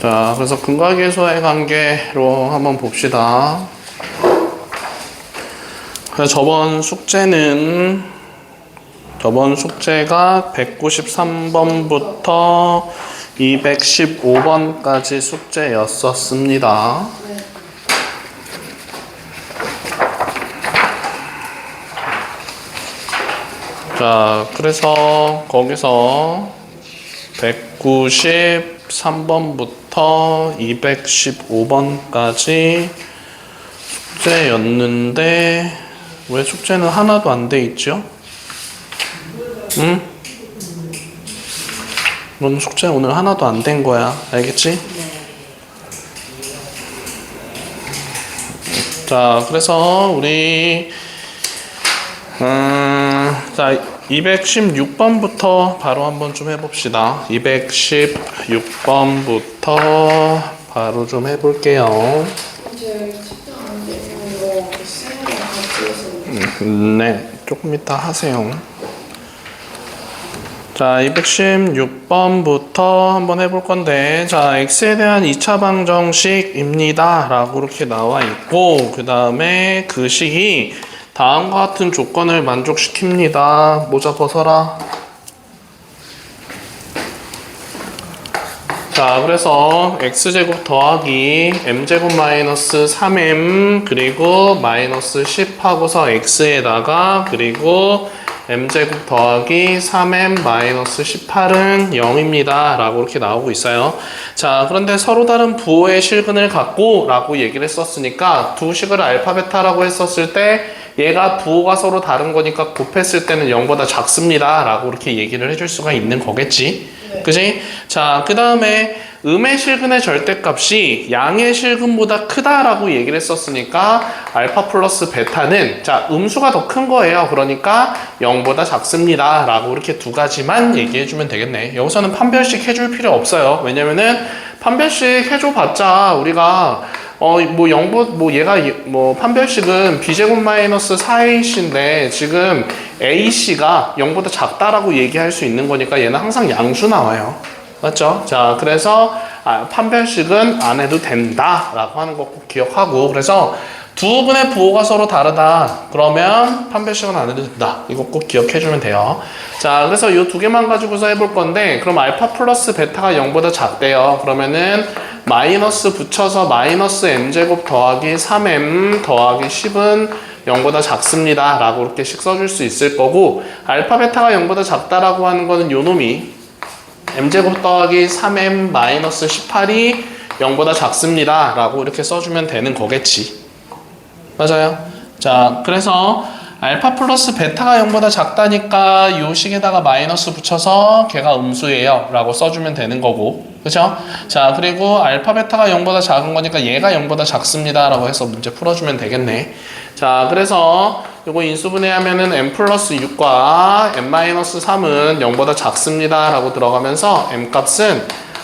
자, 그래서 근각에서의 관계로 한번 봅시다. 그래서 저번 숙제가 193번부터 215번까지 숙제였었습니다. 자, 그래서 거기서 193번부터 215번까지 숙제였는데 왜 숙제는 하나도 안 돼 있죠? 응? 넌 숙제 오늘 하나도 안 된 거야. 알겠지? 자, 그래서 우리 자, 216번부터 바로 한번 좀 해봅시다. 216번부터 바로 좀 해볼게요. 네, 조금 이따 하세요. 자, 216번부터 한번 해볼 건데, 자, x에 대한 2차 방정식입니다 라고 이렇게 나와 있고, 그 다음에 그 식이 다음과 같은 조건을 만족시킵니다. 모자 벗어라. 자, 그래서 x제곱 더하기 m제곱 마이너스 3m 그리고 마이너스 10 하고서 x에다가 그리고 m제곱 더하기 3m 마이너스 18은 0입니다 라고 이렇게 나오고 있어요. 자, 그런데 서로 다른 부호의 실근을 갖고 라고 얘기를 했었으니까 두 식을 알파 베타라고 했었을 때 얘가 부호가 서로 다른 거니까 곱했을 때는 0보다 작습니다 라고 이렇게 얘기를 해줄 수가 있는 거겠지. 네. 그지? 자, 그 다음에 음의 실근의 절대값이 양의 실근보다 크다라고 얘기를 했었으니까 알파 플러스 베타는 자, 음수가 더 큰 거예요. 그러니까 0보다 작습니다 라고 이렇게 두 가지만 얘기해주면 되겠네. 여기서는 판별식 해줄 필요 없어요. 왜냐면은 판별식 해줘봤자 우리가 얘가 판별식은 b제곱 마이너스 4ac인데 지금 ac가 0보다 작다라고 얘기할 수 있는 거니까 얘는 항상 양수 나와요. 맞죠? 자, 그래서 판별식은 안 해도 된다 라고 하는 거 꼭 기억하고, 그래서 두 분의 부호가 서로 다르다 그러면 판별식은 안 해도 된다, 이거 꼭 기억해주면 돼요. 자, 그래서 이 두 개만 가지고서 해볼 건데, 그럼 알파 플러스 베타가 0보다 작대요. 그러면은 마이너스 붙여서 마이너스 m제곱 더하기 3m 더하기 10은 0보다 작습니다 라고 이렇게 식 써줄 수 있을 거고, 알파 베타가 0보다 작다라고 하는 거는 요 놈이 m제곱 더하기 3m 마이너스 18이 0보다 작습니다 라고 이렇게 써주면 되는 거겠지. 맞아요. 자, 그래서 알파 플러스 베타가 0보다 작다니까 요 식에다가 마이너스 붙여서 걔가 음수예요 라고 써주면 되는 거고, 그죠? 자, 그리고 알파 베타가 0보다 작은 거니까 얘가 0보다 작습니다 라고 해서 문제 풀어주면 되겠네. 자, 그래서 요거 인수분해하면은 m 플러스 6과 m 마이너스 3은 0보다 작습니다 라고 들어가면서 m 값은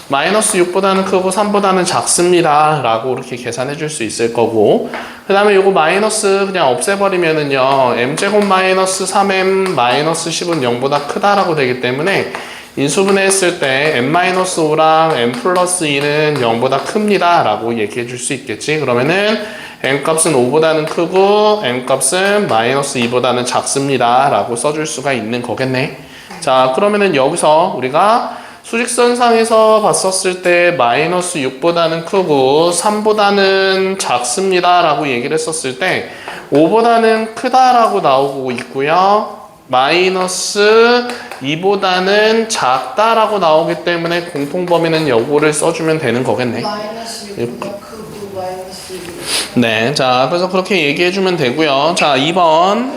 마이너스 6보다는 크고 3보다는 작습니다 라고 이렇게 계산해 줄 수 있을 거고, 그 다음에 요거 마이너스 그냥 없애버리면은요 m제곱 마이너스 3m 마이너스 10은 0보다 크다라고 되기 때문에 인수분해 했을 때 m 마이너스 5랑 m 플러스 2는 0보다 큽니다 라고 얘기해 줄 수 있겠지. 그러면은 m 값은 5보다는 크고 m 값은 마이너스 2보다는 작습니다 라고 써줄 수가 있는 거겠네. 자, 그러면은 여기서 우리가 수직선상에서 봤었을 때 마이너스 6보다는 크고 3보다는 작습니다 라고 얘기를 했었을 때 5보다는 크다라고 나오고 있고요. 마이너스 2보다는 작다라고 나오기 때문에 공통범위는 요거를 써주면 되는 거겠네. 마이너스 6보다 크고 마이너스 2. 네, 자, 그래서 그렇게 얘기해주면 되고요. 자, 2번.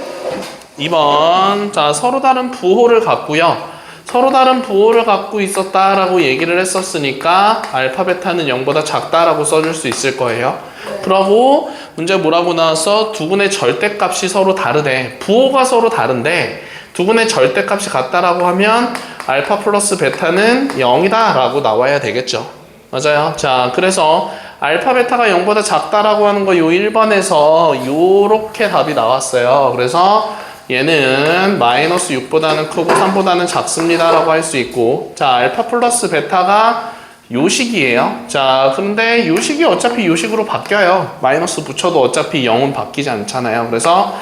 자, 서로 다른 부호를 갖고요. 서로 다른 부호를 갖고 있었다라고 얘기를 했었으니까 알파 베타는 0보다 작다라고 써줄 수 있을 거예요. 그러고 문제 뭐라고 나왔어? 두 분의 절대값이 서로 다르대. 부호가 서로 다른데 두 분의 절대값이 같다라고 하면 알파 플러스 베타는 0이다 라고 나와야 되겠죠. 맞아요. 자, 그래서 알파 베타가 0보다 작다라고 하는 거 요 1번에서 요렇게 답이 나왔어요. 그래서 얘는 마이너스 6보다는 크고 3보다는 작습니다 라고 할 수 있고, 자, 알파 플러스 베타가 요식이에요. 자, 근데 요식이 어차피 요식으로 바뀌어요. 마이너스 붙여도 어차피 0은 바뀌지 않잖아요. 그래서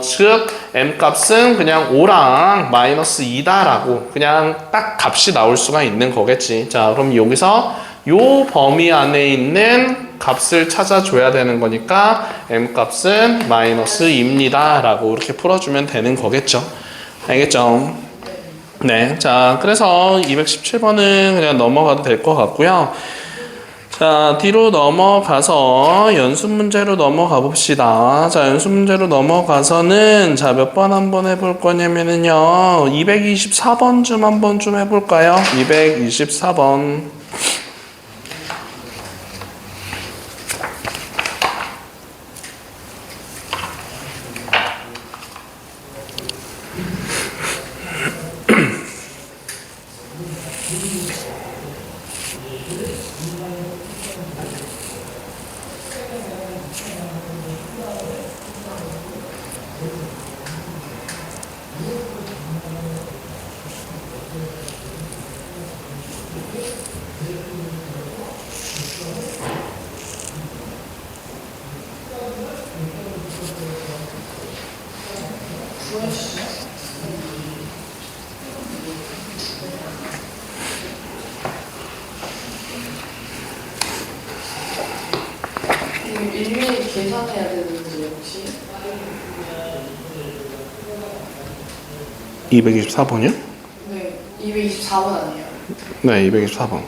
즉 m 값은 그냥 5랑 마이너스 2다라고 그냥 딱 값이 나올 수가 있는 거겠지. 자, 그럼 여기서 요 범위 안에 있는 값을 찾아줘야 되는 거니까 m 값은 마이너스 2입니다 라고 이렇게 풀어주면 되는 거겠죠. 알겠죠? 네, 자, 그래서 217번은 그냥 넘어가도 될 것 같고요. 자, 뒤로 넘어가서 연습 문제로 넘어가 봅시다. 자, 연습 문제로 넘어가서는 자, 몇 번 한번 해볼 거냐면은요, 224번쯤 한번 좀 해볼까요? 224번. 일일이 계산해야 되는지 혹시? 224번이요? 네, 224번 아니에요? 네, 224번.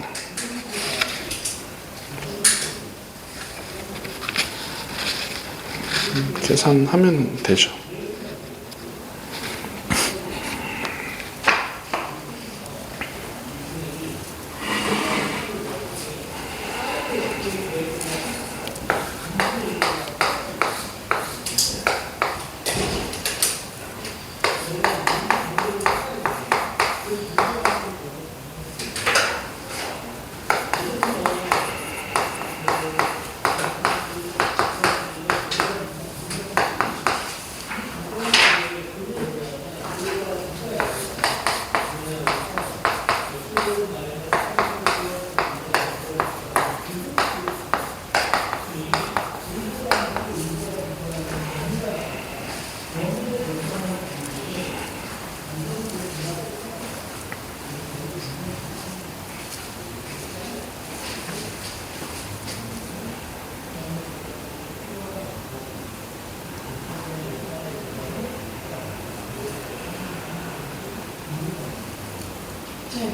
계산하면 되죠.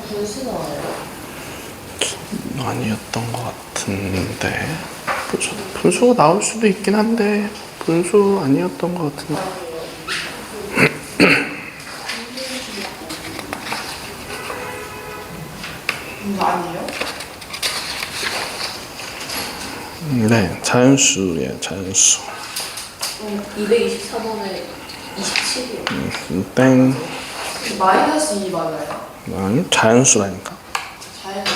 분수 나와요? 아니었던 것 같은데. 분수가 나올 수도 있긴 한데 분수 아니었던 것 같은데. 아니에요? 네, 자연수예요, 자연수. 224번에 27이요. 땡. 마이너스 2 맞아요? 아니, 자연수라니까. 자연수.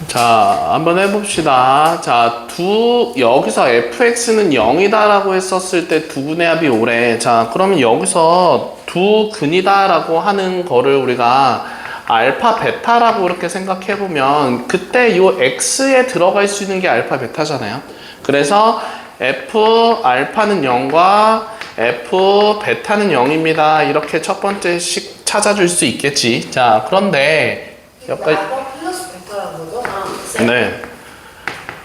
자, 한번 해봅시다. 자, 여기서 fx는 0이다라고 했었을 때 두 근의 합이 5래. 자, 그러면 여기서 두 근이다라고 하는 거를 우리가 알파, 베타라고 이렇게 생각해보면 그때 이 x에 들어갈 수 있는 게 알파, 베타잖아요. 그래서 f 알파는 0과 f 베타는 0입니다. 이렇게 첫 번째 식 찾아줄 수 있겠지. 자, 그런데 여기까지. 알파 플러스 베타라는 거죠? 네.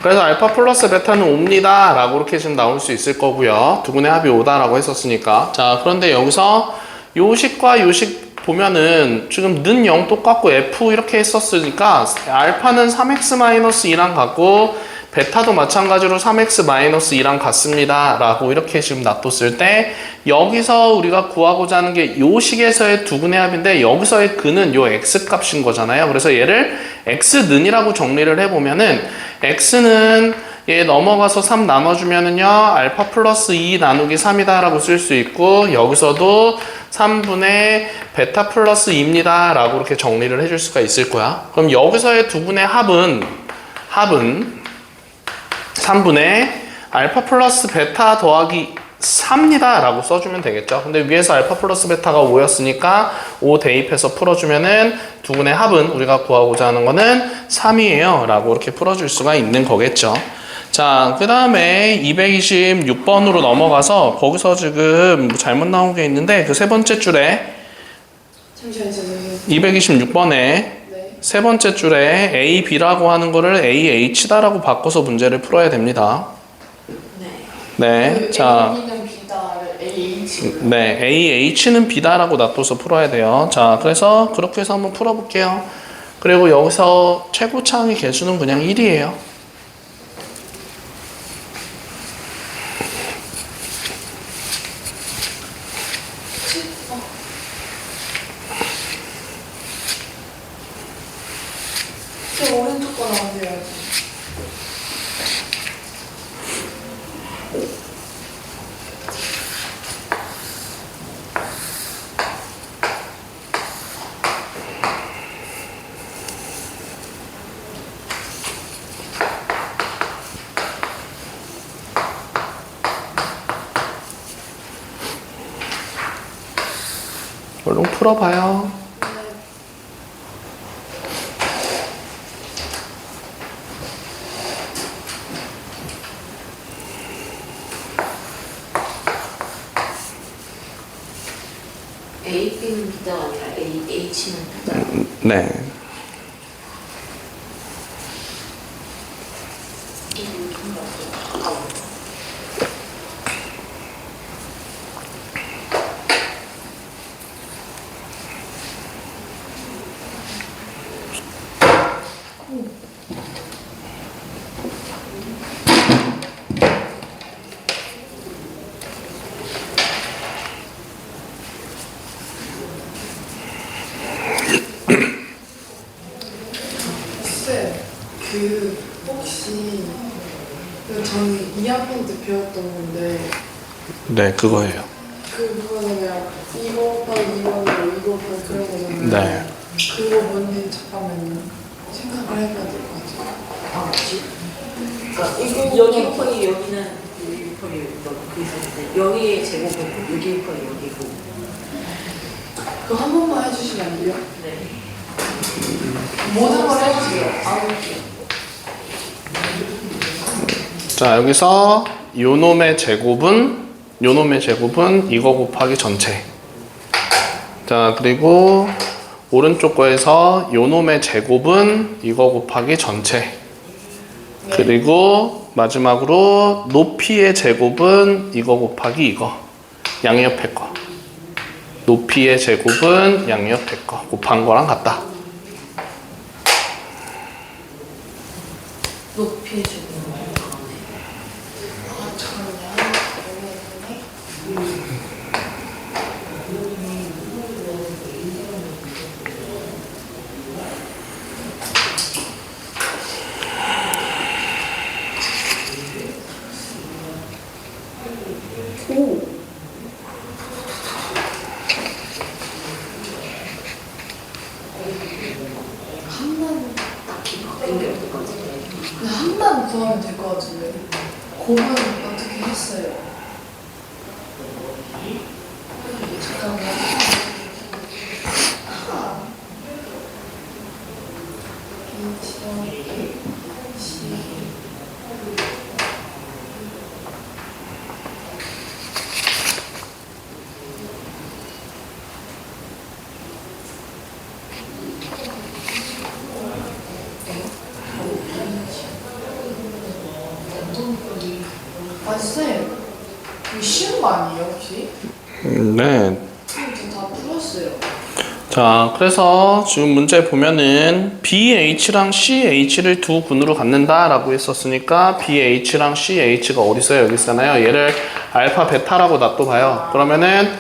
그래서 알파 플러스 베타는 5입니다 라고 이렇게 지금 나올 수 있을 거고요. 두 분의 합이 5다 라고 했었으니까. 자, 그런데 여기서 요식과 요식 보면은 지금 는 0 똑같고 f 이렇게 했었으니까 알파는 3x-2랑 같고 베타도 마찬가지로 3x-2랑 같습니다 라고 이렇게 지금 놔뒀을 때 여기서 우리가 구하고자 하는 게 요식에서의 두 분의 합인데 여기서의 근은 요 x 값인 거잖아요. 그래서 얘를 x는이라고 정리를 해보면은 x는 얘 넘어가서 3 나눠주면은요 알파 플러스 2 나누기 3이다 라고 쓸 수 있고 여기서도 3분의 베타 플러스 2입니다 라고 이렇게 정리를 해줄 수가 있을 거야. 그럼 여기서의 두 분의 합은 3분의 알파 플러스 베타 더하기 4입니다 라고 써주면 되겠죠. 근데 위에서 알파 플러스 베타가 5였으니까 5 대입해서 풀어주면은 두 군의 합은 우리가 구하고자 하는 거는 3이에요 라고 이렇게 풀어줄 수가 있는 거겠죠. 자, 그 다음에 226번으로 넘어가서 거기서 지금 잘못 나온 게 있는데 그 세 번째 줄에 잠시만요. 226번에 네. 세 번째 줄에 A, B라고 하는 거를 A, H다라고 바꿔서 문제를 풀어야 됩니다. 네. 그 자, A는 B다를 AH. 네. A, H는 B다라고 놔둬서 풀어야 돼요. 자, 그래서 그렇게 해서 한번 풀어볼게요. 그리고 여기서 최고차항의 개수는 그냥 1이에요. 저 오른쪽 거 나오세요. 얼른 풀어봐요. A, B는 B다가 아니라 A, H는 B다. 네. 쌤, 그 혹시 그 저희 2학년 때 배웠던 건데 네, 그거예요. 그거는 그냥 이거 곱하기 이거는 이거 곱하기 그런 거잖아요. 네. 그거 뭔지 잠깐만요. 생각을 해봐야 될 것 같아요. 아, 뭐지? 그러니까 이거 여기 곱하기 여기는 여기 곱하기 여기가 그 있었는데 여기의 제곱은 여기 곱하기 여기고. 그거 한 번만 해주시면 안 돼요? 네. 모든 걸 해주세요. 자, 여기서 요놈의 제곱은 이거 곱하기 전체. 자, 그리고 오른쪽 거에서 요놈의 제곱은 이거 곱하기 전체. 그리고 마지막으로 높이의 제곱은 이거 곱하기 이거. 양옆에 거. 높이의 제곱은 양옆에 거. 곱한 거랑 같다. 높이 주고 아, 잠깐만요. 오. 한번 딱히 바뀐 게 없을 것 같은데. 그냥 한번 구하면 될 것 같은데. 곱은 어떻게 했어요? 잠깐만. 아, 쌤. 이거 쉬운 거 아니에요, 혹시? 네. 쌤, 다 풀었어요. 자, 그래서 지금 문제 보면은 BH랑 CH를 두 군으로 갖는다라고 했었으니까 BH랑 CH가 어디 있어요? 여기 있잖아요. 얘를 알파 베타라고 놔둬봐요. 그러면은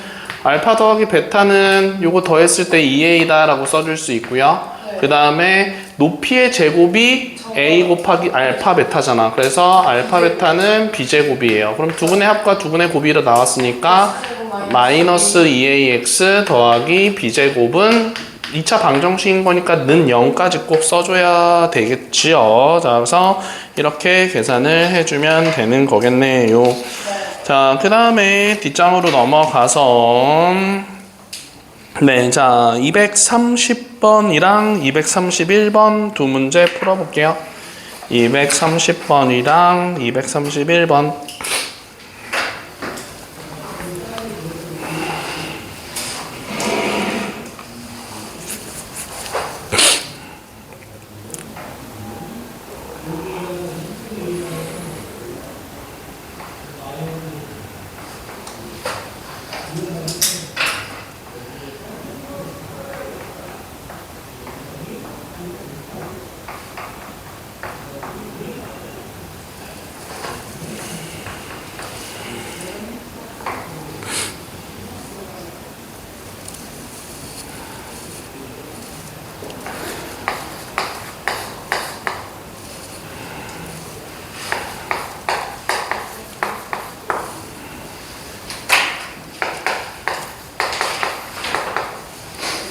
알파 더하기 베타는 요거 더했을 때 2A다라고 써줄 수 있고요. 그 다음에 높이의 제곱이 A 곱하기 알파 베타잖아. 그래서 알파 베타는 B제곱이에요. 그럼 두 분의 합과 두 분의 곱이로 나왔으니까 마이너스 2AX 더하기 B제곱은 2차 방정식인 거니까 는 0까지 꼭 써줘야 되겠지요. 자, 그래서 이렇게 계산을 해주면 되는 거겠네요. 자, 그 다음에 뒷장으로 넘어가서 네, 자 230번이랑 231번 두 문제 풀어볼게요. 230번이랑 231번.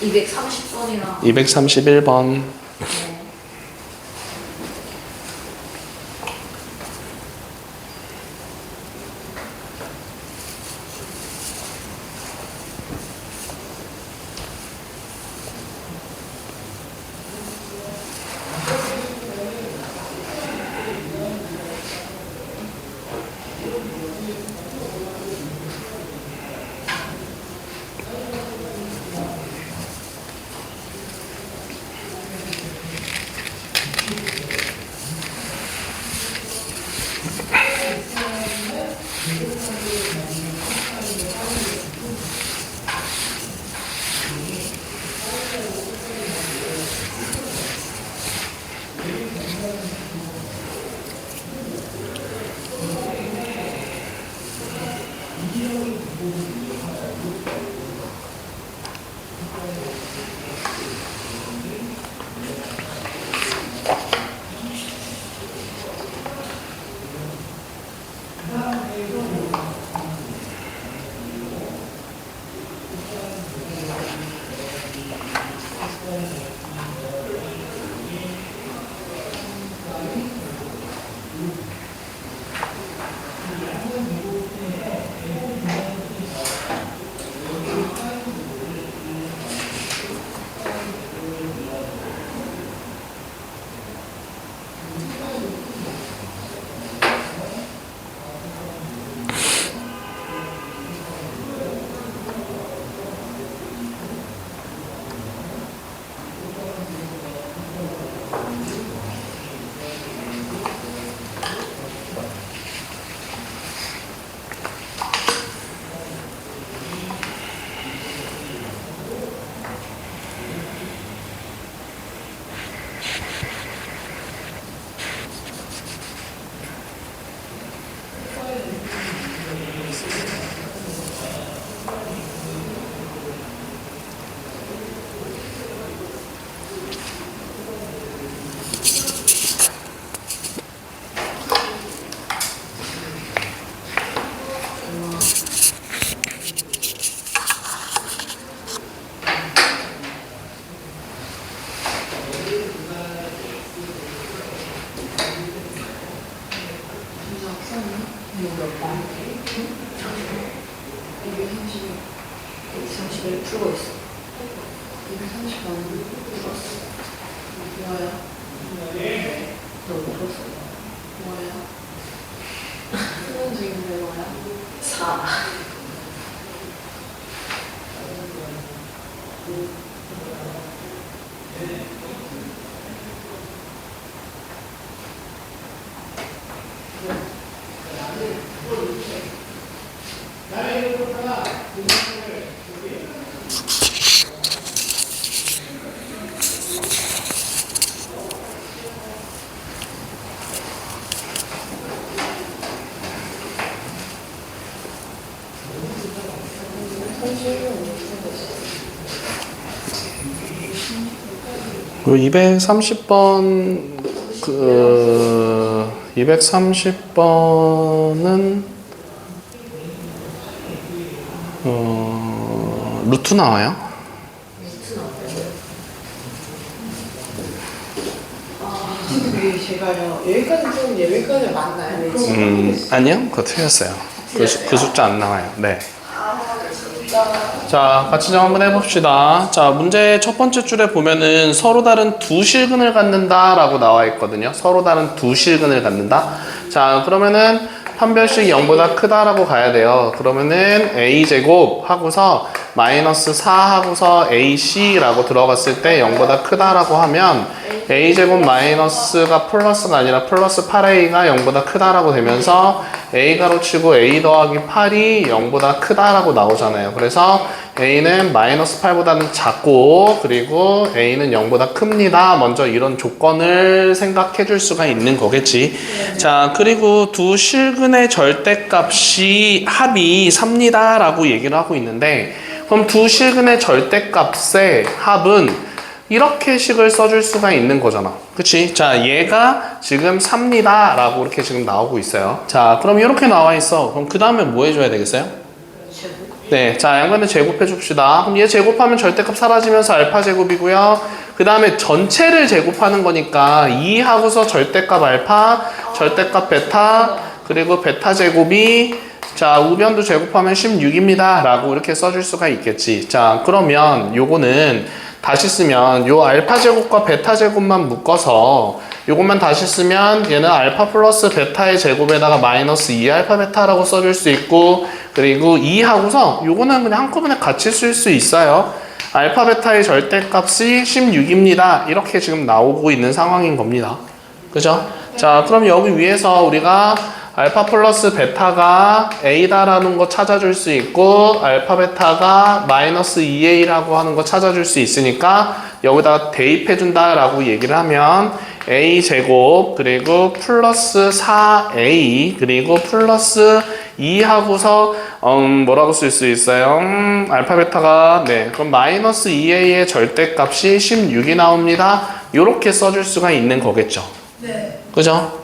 이백삼십 번이랑 231번. 이백삼십을 풀고 있어. 230번 뭐야? 너 풀었어? 뭐야? 수능 중인데 뭐야? 4. 그 230번 230번은 루트 나와요? 지금 제가요 여기까지 좀 여기까지 맞나요? 그럼 아니요, 그거 틀렸어요. 그 숫자 안 나와요. 네. 자, 같이 좀 한번 해봅시다. 자, 문제 첫 번째 줄에 보면은 서로 다른 두 실근을 갖는다 라고 나와 있거든요. 서로 다른 두 실근을 갖는다. 자, 그러면은 판별식 0보다 크다라고 가야 돼요. 그러면은 a제곱 하고서 마이너스 4 하고서 ac라고 들어갔을 때 0보다 크다라고 하면 a제곱 마이너스가 플러스가 아니라 플러스 8a가 0보다 크다라고 되면서 a 가로치고 a 더하기 8이 0보다 크다라고 나오잖아요. 그래서 a는 마이너스 8보다는 작고 그리고 a는 0보다 큽니다. 먼저 이런 조건을 생각해 줄 수가 있는 거겠지. 자, 그리고 두 실근의 절대값이 합이 3니다 라고 얘기를 하고 있는데 그럼 두 실근의 절대값의 합은 이렇게 식을 써줄 수가 있는 거잖아. 그치? 자, 얘가 지금 3니다 라고 이렇게 지금 나오고 있어요. 자, 그럼 이렇게 나와 있어. 그럼 그 다음에 뭐 해줘야 되겠어요? 네, 자, 양변을 제곱해 줍시다. 그럼 얘 제곱하면 절대값 사라지면서 알파 제곱이고요. 그 다음에 전체를 제곱하는 거니까 2 하고서 절대값 알파, 절대값 베타, 그리고 베타 제곱이 자, 우변도 제곱하면 16입니다 라고 이렇게 써줄 수가 있겠지. 자, 그러면 요거는 다시 쓰면 요 알파 제곱과 베타 제곱만 묶어서 요것만 다시 쓰면 얘는 알파 플러스 베타의 제곱에다가 마이너스 2알파 베타라고 써줄 수 있고 그리고 2 하고서 요거는 그냥 한꺼번에 같이 쓸 수 있어요. 알파 베타의 절대값이 16입니다. 이렇게 지금 나오고 있는 상황인 겁니다. 그죠? 자, 그럼 여기 위에서 우리가 알파 플러스 베타가 A다라는 거 찾아줄 수 있고 알파 베타가 마이너스 2A라고 하는 거 찾아줄 수 있으니까 여기다가 대입해준다 라고 얘기를 하면 A 제곱 그리고 플러스 4A 그리고 플러스 2 하고서 뭐라고 쓸 수 있어요? 알파 베타가 네 그럼 마이너스 2A의 절대값이 16이 나옵니다. 요렇게 써줄 수가 있는 거겠죠. 네. 그죠?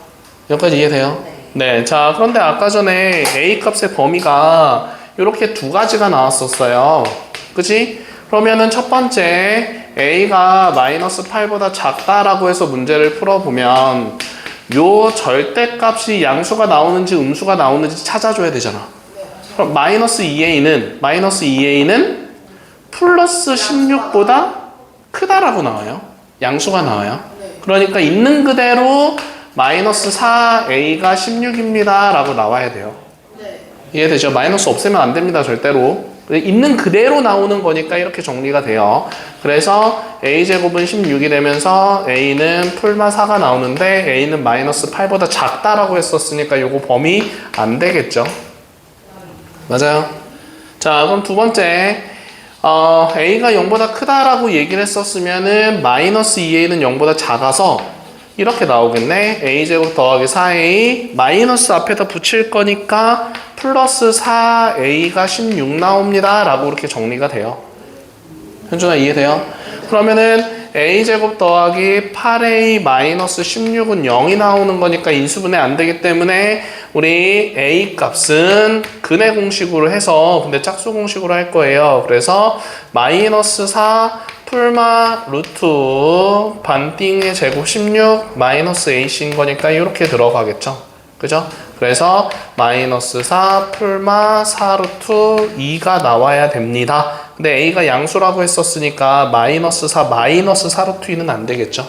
여기까지 이해돼요? 네, 자 그런데 아까 전에 A 값의 범위가 이렇게 두 가지가 나왔었어요. 그치? 그러면은 첫 번째 A가 마이너스 8보다 작다라고 해서 문제를 풀어보면 요 절대값이 양수가 나오는지 음수가 나오는지 찾아줘야 되잖아. 그럼 마이너스 2A는 플러스 16보다 크다라고 나와요. 양수가 나와요. 그러니까 있는 그대로 마이너스 4A가 16입니다 라고 나와야 돼요. 네. 이해되죠? 마이너스 없애면 안 됩니다 절대로. 있는 그대로 나오는 거니까 이렇게 정리가 돼요. 그래서 A제곱은 16이 되면서 A는 풀마 4가 나오는데 A는 마이너스 8보다 작다라고 했었으니까 요거 범위 안 되겠죠? 맞아요. 자, 그럼 두 번째 A가 0보다 크다라고 얘기를 했었으면은 마이너스 2A는 0보다 작아서 이렇게 나오겠네. A제곱 더하기 4A 마이너스 앞에다 붙일 거니까 플러스 4A가 16 나옵니다 라고 이렇게 정리가 돼요. 현준아 이해돼요? 그러면은 A제곱 더하기 8A 마이너스 16은 0이 나오는 거니까 인수분해 안 되기 때문에 우리 A 값은 근의 공식으로 해서 근데 짝수 공식으로 할 거예요. 그래서 마이너스 4 풀마 루트 반띵의 제곱 16 마이너스 A인 거니까 이렇게 들어가겠죠. 그죠? 그래서 마이너스 4 풀마 4 루트 2가 나와야 됩니다. 근데 A가 양수라고 했었으니까 마이너스 4 루트 2는 안 되겠죠.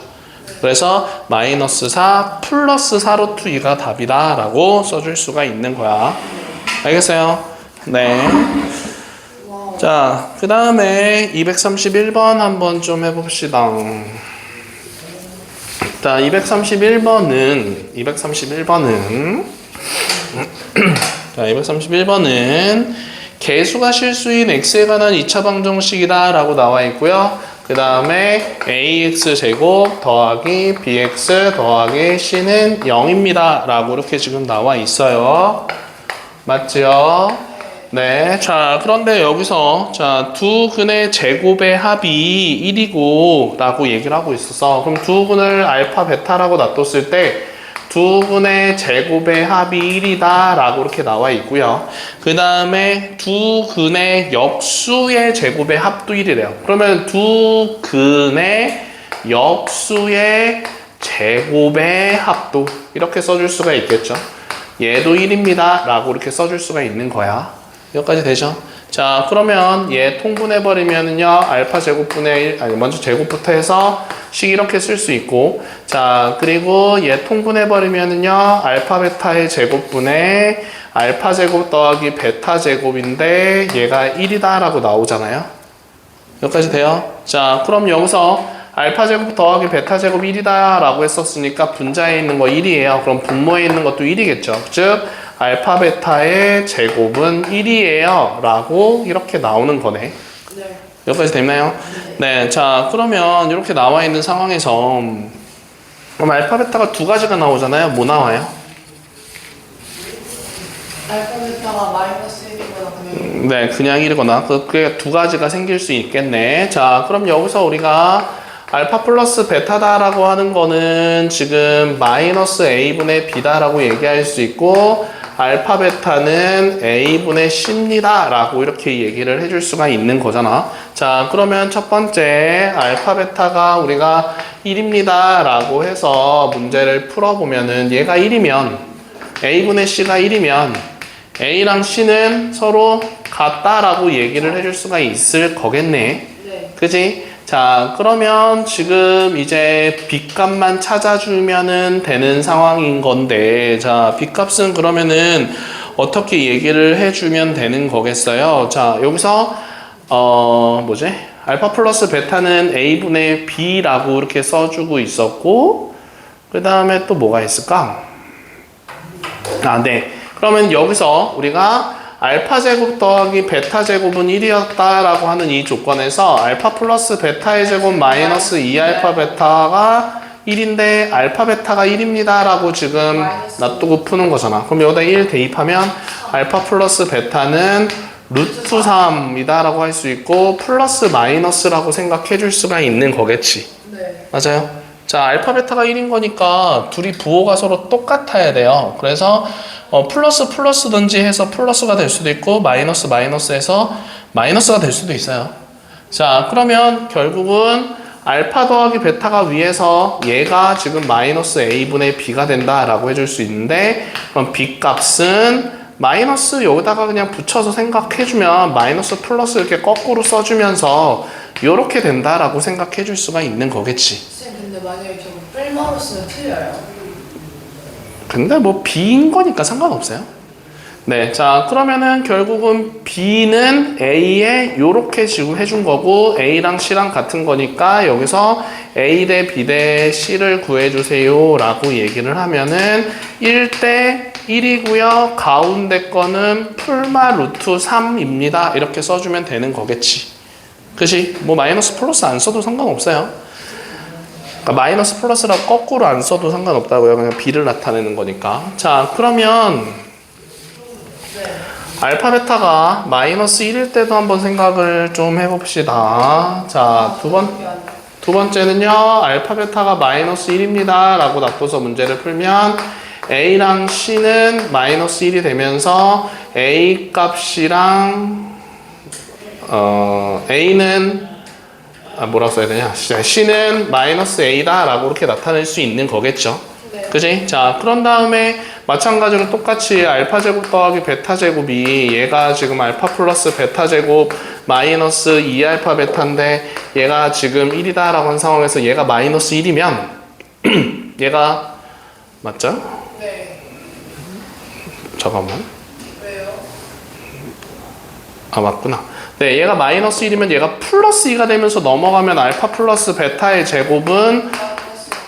그래서 마이너스 4 플러스 4 루트 2가 답이다 라고 써줄 수가 있는 거야. 알겠어요? 네. 자, 그 다음에 231번 한번 좀 해봅시다. 자, 231번은 개수가 실수인 x에 관한 2차 방정식이다 라고 나와 있고요. 그 다음에 ax제곱 더하기 bx 더하기 c는 0입니다 라고 이렇게 지금 나와 있어요. 맞죠? 네, 자 그런데 여기서 자 두 근의 제곱의 합이 1이고 라고 얘기를 하고 있어서 그럼 두 근을 알파 베타라고 놔뒀을 때 두 근의 제곱의 합이 1이다 라고 이렇게 나와 있고요. 그 다음에 두 근의 역수의 제곱의 합도 1이래요. 그러면 두 근의 역수의 제곱의 합도 이렇게 써줄 수가 있겠죠. 얘도 1입니다 라고 이렇게 써줄 수가 있는 거야. 여기까지 되죠? 자, 그러면 얘 통분해버리면은요, 알파 제곱분의 1, 아니, 먼저 제곱부터 해서 식 이렇게 쓸 수 있고, 자, 그리고 얘 통분해버리면은요, 알파 베타의 제곱분의 알파 제곱 더하기 베타 제곱인데, 얘가 1이다 라고 나오잖아요. 여기까지 돼요? 자, 그럼 여기서 알파 제곱 더하기 베타 제곱 1이다 라고 했었으니까 분자에 있는 거 1이에요. 그럼 분모에 있는 것도 1이겠죠. 즉, 알파 베타의 제곱은 1이에요 라고 이렇게 나오는 거네. 네. 여기까지 됐나요? 네. 자, 그러면 이렇게 나와 있는 상황에서 그럼 알파 베타가 두 가지가 나오잖아요. 뭐 나와요? 알파 베타가 마이너스 1이거나 그냥 네, 그냥 1이거나 그게 두 가지가 생길 수 있겠네. 자, 그럼 여기서 우리가 알파 플러스 베타다라고 하는 거는 지금 마이너스 a분의 b다라고 얘기할 수 있고, 알파 베타는 a분의 c입니다 라고 이렇게 얘기를 해줄 수가 있는 거잖아. 자, 그러면 첫 번째 알파 베타가 우리가 1입니다 라고 해서 문제를 풀어보면은 얘가 1이면 a분의 c가 1이면 a랑 c는 서로 같다라고 얘기를 해줄 수가 있을 거겠네. 네. 그지? 자, 그러면 지금 이제 B값만 찾아주면은 되는 상황인 건데, 자, B값은 그러면은 어떻게 얘기를 해주면 되는 거겠어요? 자, 여기서, 뭐지? 알파 플러스 베타는 A분의 B라고 이렇게 써주고 있었고, 그 다음에 또 뭐가 있을까? 아, 네. 그러면 여기서 우리가 알파 제곱 더하기 베타 제곱은 1이었다라고 하는 이 조건에서 알파 플러스 베타의 제곱 마이너스 2알파 베타가 1인데 알파 베타가 1입니다 라고 지금 놔두고 푸는 거잖아. 그럼 여기다 1 대입하면 알파 플러스 베타는 루트 3이다 라고 할 수 있고 플러스 마이너스라고 생각해 줄 수가 있는 거겠지. 네. 맞아요? 자, 알파 베타가 1인 거니까 둘이 부호가 서로 똑같아야 돼요. 그래서 플러스 플러스든지 해서 플러스가 될 수도 있고 마이너스 마이너스해서 마이너스가 될 수도 있어요. 자, 그러면 결국은 알파 더하기 베타가 위에서 얘가 지금 마이너스 a분의 b가 된다라고 해줄 수 있는데, 그럼 b 값은 마이너스 여기다가 그냥 붙여서 생각해주면 마이너스 플러스 이렇게 거꾸로 써주면서 이렇게 된다라고 생각해줄 수가 있는 거겠지. 쌤, 근데 만약에 저거 뺄마로 쓰면 틀려요? 근데 뭐 B인 거니까 상관없어요. 네, 자, 그러면은 결국은 B는 A에 요렇게 지금 해준 거고 A랑 C랑 같은 거니까 여기서 A 대 B 대 C를 구해주세요 라고 얘기를 하면은 1대 1이고요 가운데 거는 풀마 루트 3입니다 이렇게 써주면 되는 거겠지. 그치? 뭐 마이너스 플러스 안 써도 상관없어요. 그러니까 마이너스 플러스라고 거꾸로 안 써도 상관없다고요. 그냥 B를 나타내는 거니까. 자, 그러면 알파 베타가 마이너스 1일 때도 한번 생각을 좀 해봅시다. 자, 두 번째는요. 알파 베타가 마이너스 1입니다 라고 놔둬서 문제를 풀면 A랑 C는 마이너스 1이 되면서 A 값이랑 A는 뭐라고 써야 되냐? C는 마이너스 A다 라고 이렇게 나타낼 수 있는 거겠죠. 네. 그지? 자, 그런 다음에 마찬가지로 똑같이 알파 제곱 더하기 베타 제곱이 얘가 지금 알파 플러스 베타 제곱 마이너스 2알파 베타인데 얘가 지금 1이다 라고 한 상황에서 얘가 마이너스 1이면 얘가 맞죠? 네. 잠깐만. 왜요? 아, 맞구나. 네, 얘가 마이너스 1이면 얘가 플러스 2가 되면서 넘어가면 알파 플러스 베타의 제곱은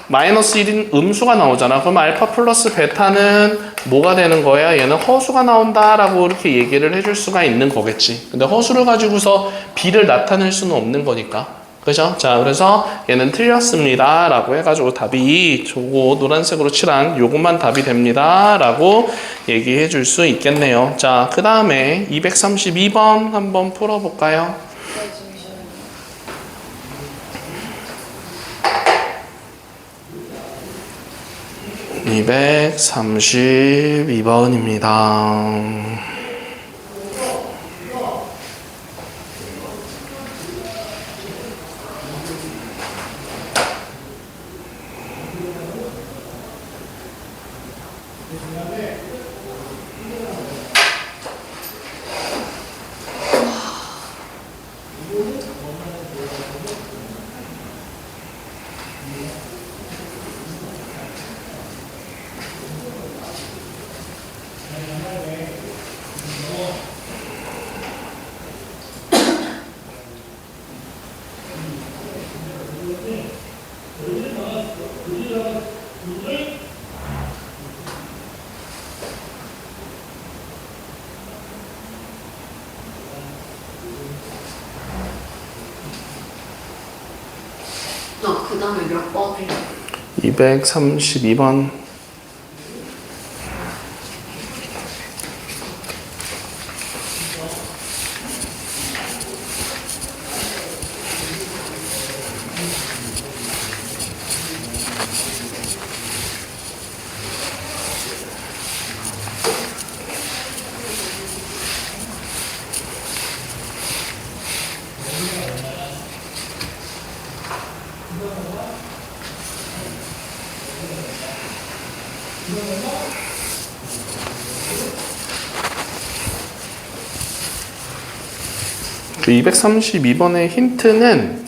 마이너스 1인 음수가 나오잖아. 그럼 알파 플러스 베타는 뭐가 되는 거야? 얘는 허수가 나온다라고 이렇게 얘기를 해줄 수가 있는 거겠지. 근데 허수를 가지고서 B를 나타낼 수는 없는 거니까. 그죠? 자, 그래서 얘는 틀렸습니다 라고 해가지고 답이 저거 노란색으로 칠한 요것만 답이 됩니다 라고 얘기해 줄 수 있겠네요. 자, 그 다음에 232번 한번 풀어볼까요? 네, 잠시만요. 232번입니다. 그 다음에 몇 번이요? 232번. 그 232번의 힌트는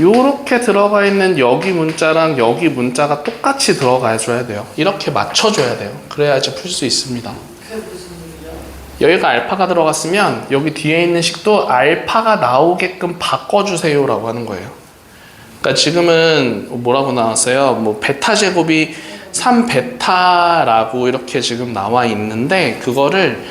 요렇게 들어가 있는 여기 문자랑 여기 문자가 똑같이 들어가 줘야 돼요. 이렇게 맞춰줘야 돼요. 그래야지 풀 수 있습니다. 그게 무슨 일이죠? 여기가 알파가 들어갔으면 여기 뒤에 있는 식도 알파가 나오게끔 바꿔주세요 라고 하는 거예요. 그러니까 지금은 뭐라고 나왔어요? 뭐 베타 제곱이 3베타라고 이렇게 지금 나와 있는데 그거를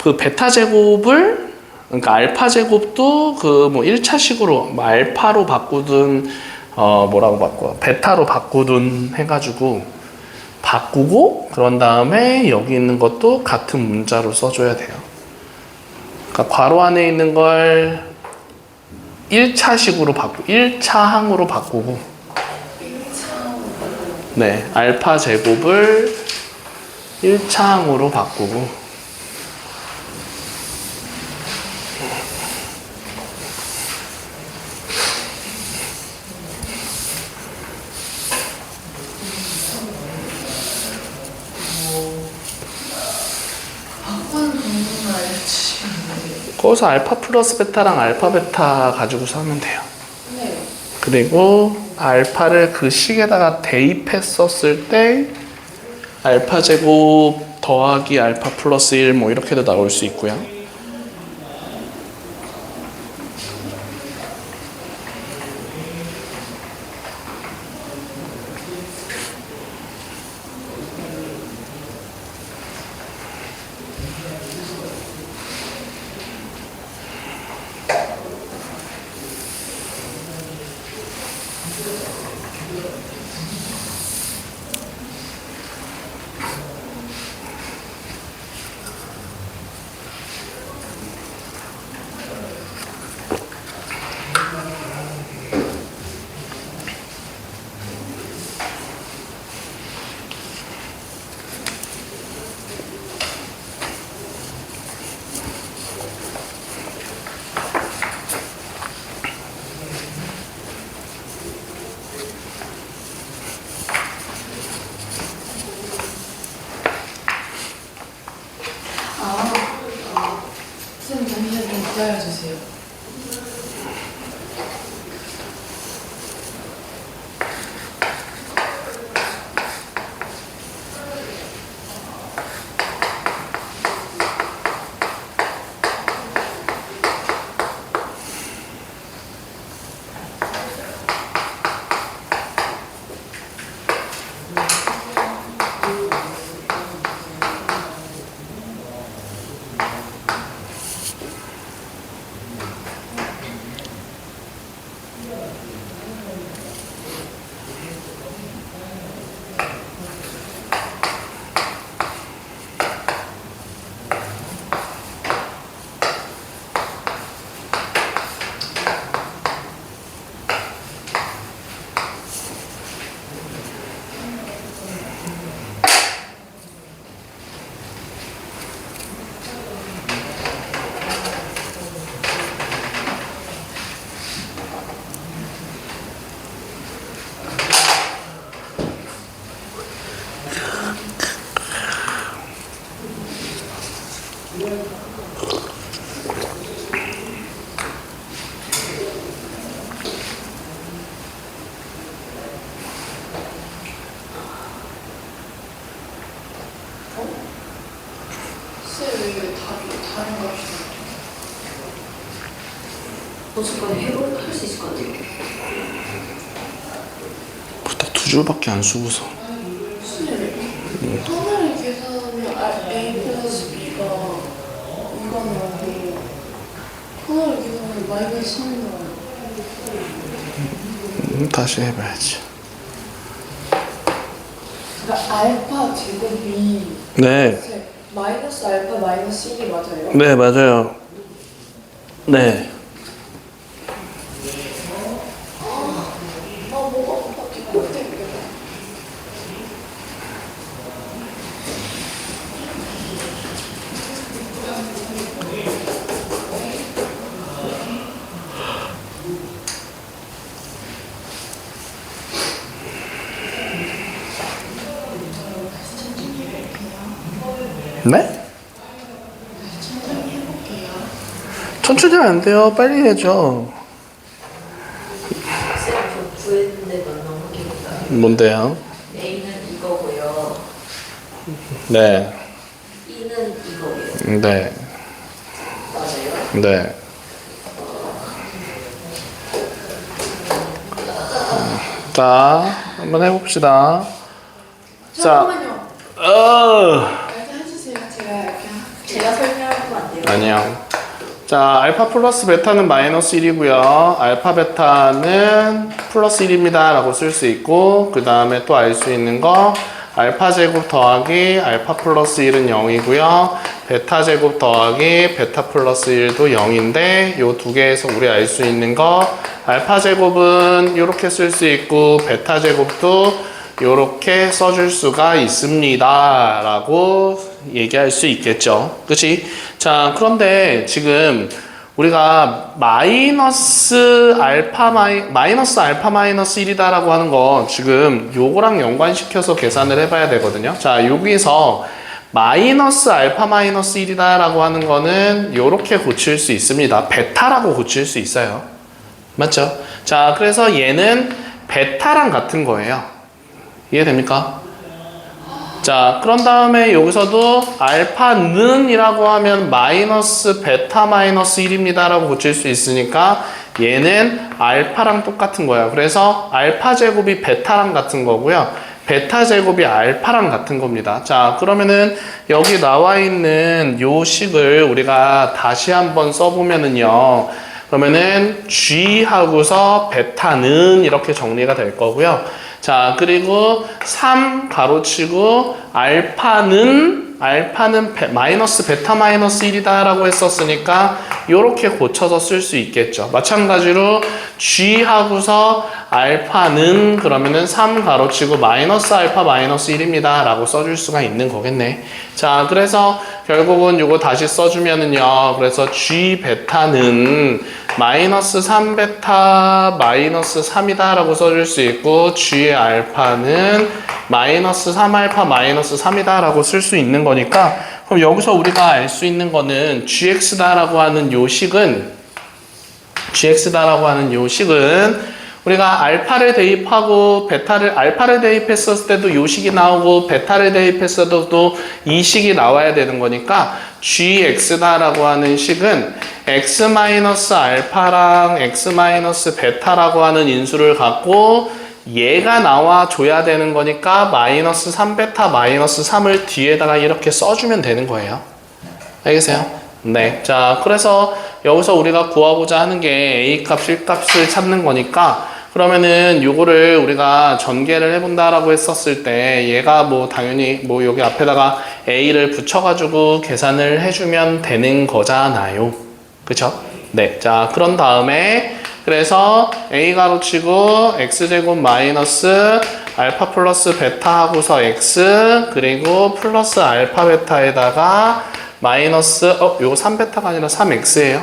그 베타 제곱을 그러니까 알파 제곱도 그 뭐 1차식으로 뭐 알파로 바꾸든 뭐라고 바꿔 베타로 바꾸든 해가지고 바꾸고 그런 다음에 여기 있는 것도 같은 문자로 써줘야 돼요. 그러니까 괄호 안에 있는 걸 1차식으로 1차항으로 바꾸고 네 알파 제곱을 1차항으로 바꾸고 거기서 알파 플러스 베타랑 알파 베타 가지고서 하면 돼요. 네. 그리고 알파를 그 식에다가 대입했었을 때 알파 제곱 더하기 알파 플러스 1 뭐 이렇게도 나올 수 있고요. 잠깐 할 수 있을 것 같아요. 딱 두 줄밖에 안 쓰고서. 하나를 계산하면 A 플러스 B가 이거 나오고 하나를 계산하면 마이너스 3이 나와요. 다시 해봐야지. 그러니까 알파 제곱이 네. 마이너스 알파 마이너스 1이 맞아요? 네, 맞아요. 네. 뭐가 바뀌 꼴등이야. 네? 천천히 하면 안 돼요. 빨리 해야죠. 쌤, 저 구했는데 너무 웃깁니다. 뭔데요? A는 이거고요. 네. E는 이거고요. 네. 맞아요? 네. 자, 한번 해봅시다. 자, 잠깐만요. 이렇게 해주세요. 제가 설명하면 안 돼요? 아니요. 자, 알파 플러스 베타는 마이너스 1이고요. 알파 베타는 플러스 1입니다. 라고 쓸 수 있고, 그 다음에 또 알 수 있는 거, 알파 제곱 더하기 알파 플러스 1은 0이고요. 베타 제곱 더하기 베타 플러스 1도 0인데, 요 두 개에서 우리 알 수 있는 거, 알파 제곱은 이렇게 쓸 수 있고, 베타 제곱도 이렇게 써줄 수가 있습니다. 라고 얘기할 수 있겠죠. 그치? 자, 그런데 지금 우리가 마이너스 알파 마이너스 1이다 라고 하는 거 지금 요거랑 연관시켜서 계산을 해봐야 되거든요. 자, 여기서 마이너스 알파 마이너스 1이다 라고 하는 거는 요렇게 고칠 수 있습니다. 베타라고 고칠 수 있어요. 맞죠? 자, 그래서 얘는 베타랑 같은 거예요. 이해됩니까? 자, 그런 다음에 여기서도 알파는 이라고 하면 마이너스 베타 마이너스 1입니다 라고 고칠 수 있으니까 얘는 알파랑 똑같은 거야. 그래서 알파 제곱이 베타랑 같은 거고요. 베타 제곱이 알파랑 같은 겁니다. 자, 그러면은 여기 나와 있는 요 식을 우리가 다시 한번 써보면은요. 그러면은 G 하고서 베타는 이렇게 정리가 될 거고요. 자, 그리고 3 가로치고 알파는 마이너스 베타 마이너스 1이다 라고 했었으니까 이렇게 고쳐서 쓸 수 있겠죠. 마찬가지로 G 하고서 알파는 그러면은 3 가로치고 마이너스 알파 마이너스 1입니다 라고 써줄 수가 있는 거겠네. 자, 그래서 결국은 이거 다시 써주면은요. 그래서 G 베타는 마이너스 3 베타 마이너스 3이다 라고 써줄 수 있고 G의 알파는 마이너스 3 알파 마이너스 3이다 라고 쓸 수 있는 거니까 그럼 여기서 우리가 알 수 있는 거는 gx다 라고 하는 요 식은 우리가 알파를 대입하고 알파를 대입했을 때도 요 식이 나오고 베타를 대입했을 때도 이 식이 나와야 되는 거니까 gx다라고 하는 식은 x-알파랑 x-베타라고 하는 인수를 갖고 얘가 나와줘야 되는 거니까 마이너스 3베타 마이너스 3을 뒤에다가 이렇게 써주면 되는 거예요. 알겠어요? 네. 자, 그래서 여기서 우리가 구하고자 하는 게 A 값, C 값을 찾는 거니까 그러면은 요거를 우리가 전개를 해본다라고 했었을 때 얘가 뭐 당연히 뭐 여기 앞에다가 A를 붙여가지고 계산을 해주면 되는 거잖아요. 그쵸? 네. 자, 그런 다음에 그래서 A 가로치고 X제곱 마이너스 알파 플러스 베타 하고서 X 그리고 플러스 알파 베타에다가 마이너스 요거 3베타가 아니라 3X예요.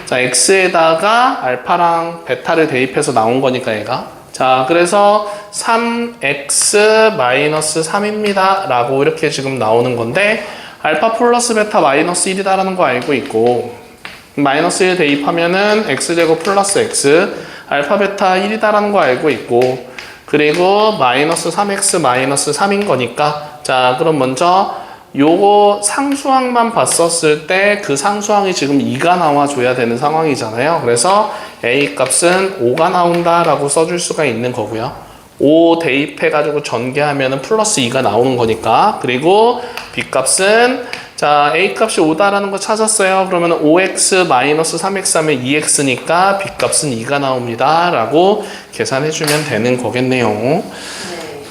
자, X에다가 알파랑 베타를 대입해서 나온 거니까 얘가. 자, 그래서 3X 마이너스 3입니다 라고 이렇게 지금 나오는 건데 알파 플러스 베타 마이너스 1이다 라는 거 알고 있고 마이너스 1 대입하면은 X제곱 플러스 X 알파 베타 1이다 라는 거 알고 있고 그리고 마이너스 3X 마이너스 3인 거니까 자, 그럼 먼저 요거 상수항만 봤었을 때 그 상수항이 지금 2가 나와줘야 되는 상황이잖아요. 그래서 A 값은 5가 나온다라고 써줄 수가 있는 거고요. 5 대입해가지고 전개하면 플러스 2가 나오는 거니까. 그리고 B 값은 자 A 값이 5다라는 거 찾았어요. 그러면 5x 마이너스 3x 하면 2x니까 B 값은 2가 나옵니다. 라고 계산해주면 되는 거겠네요.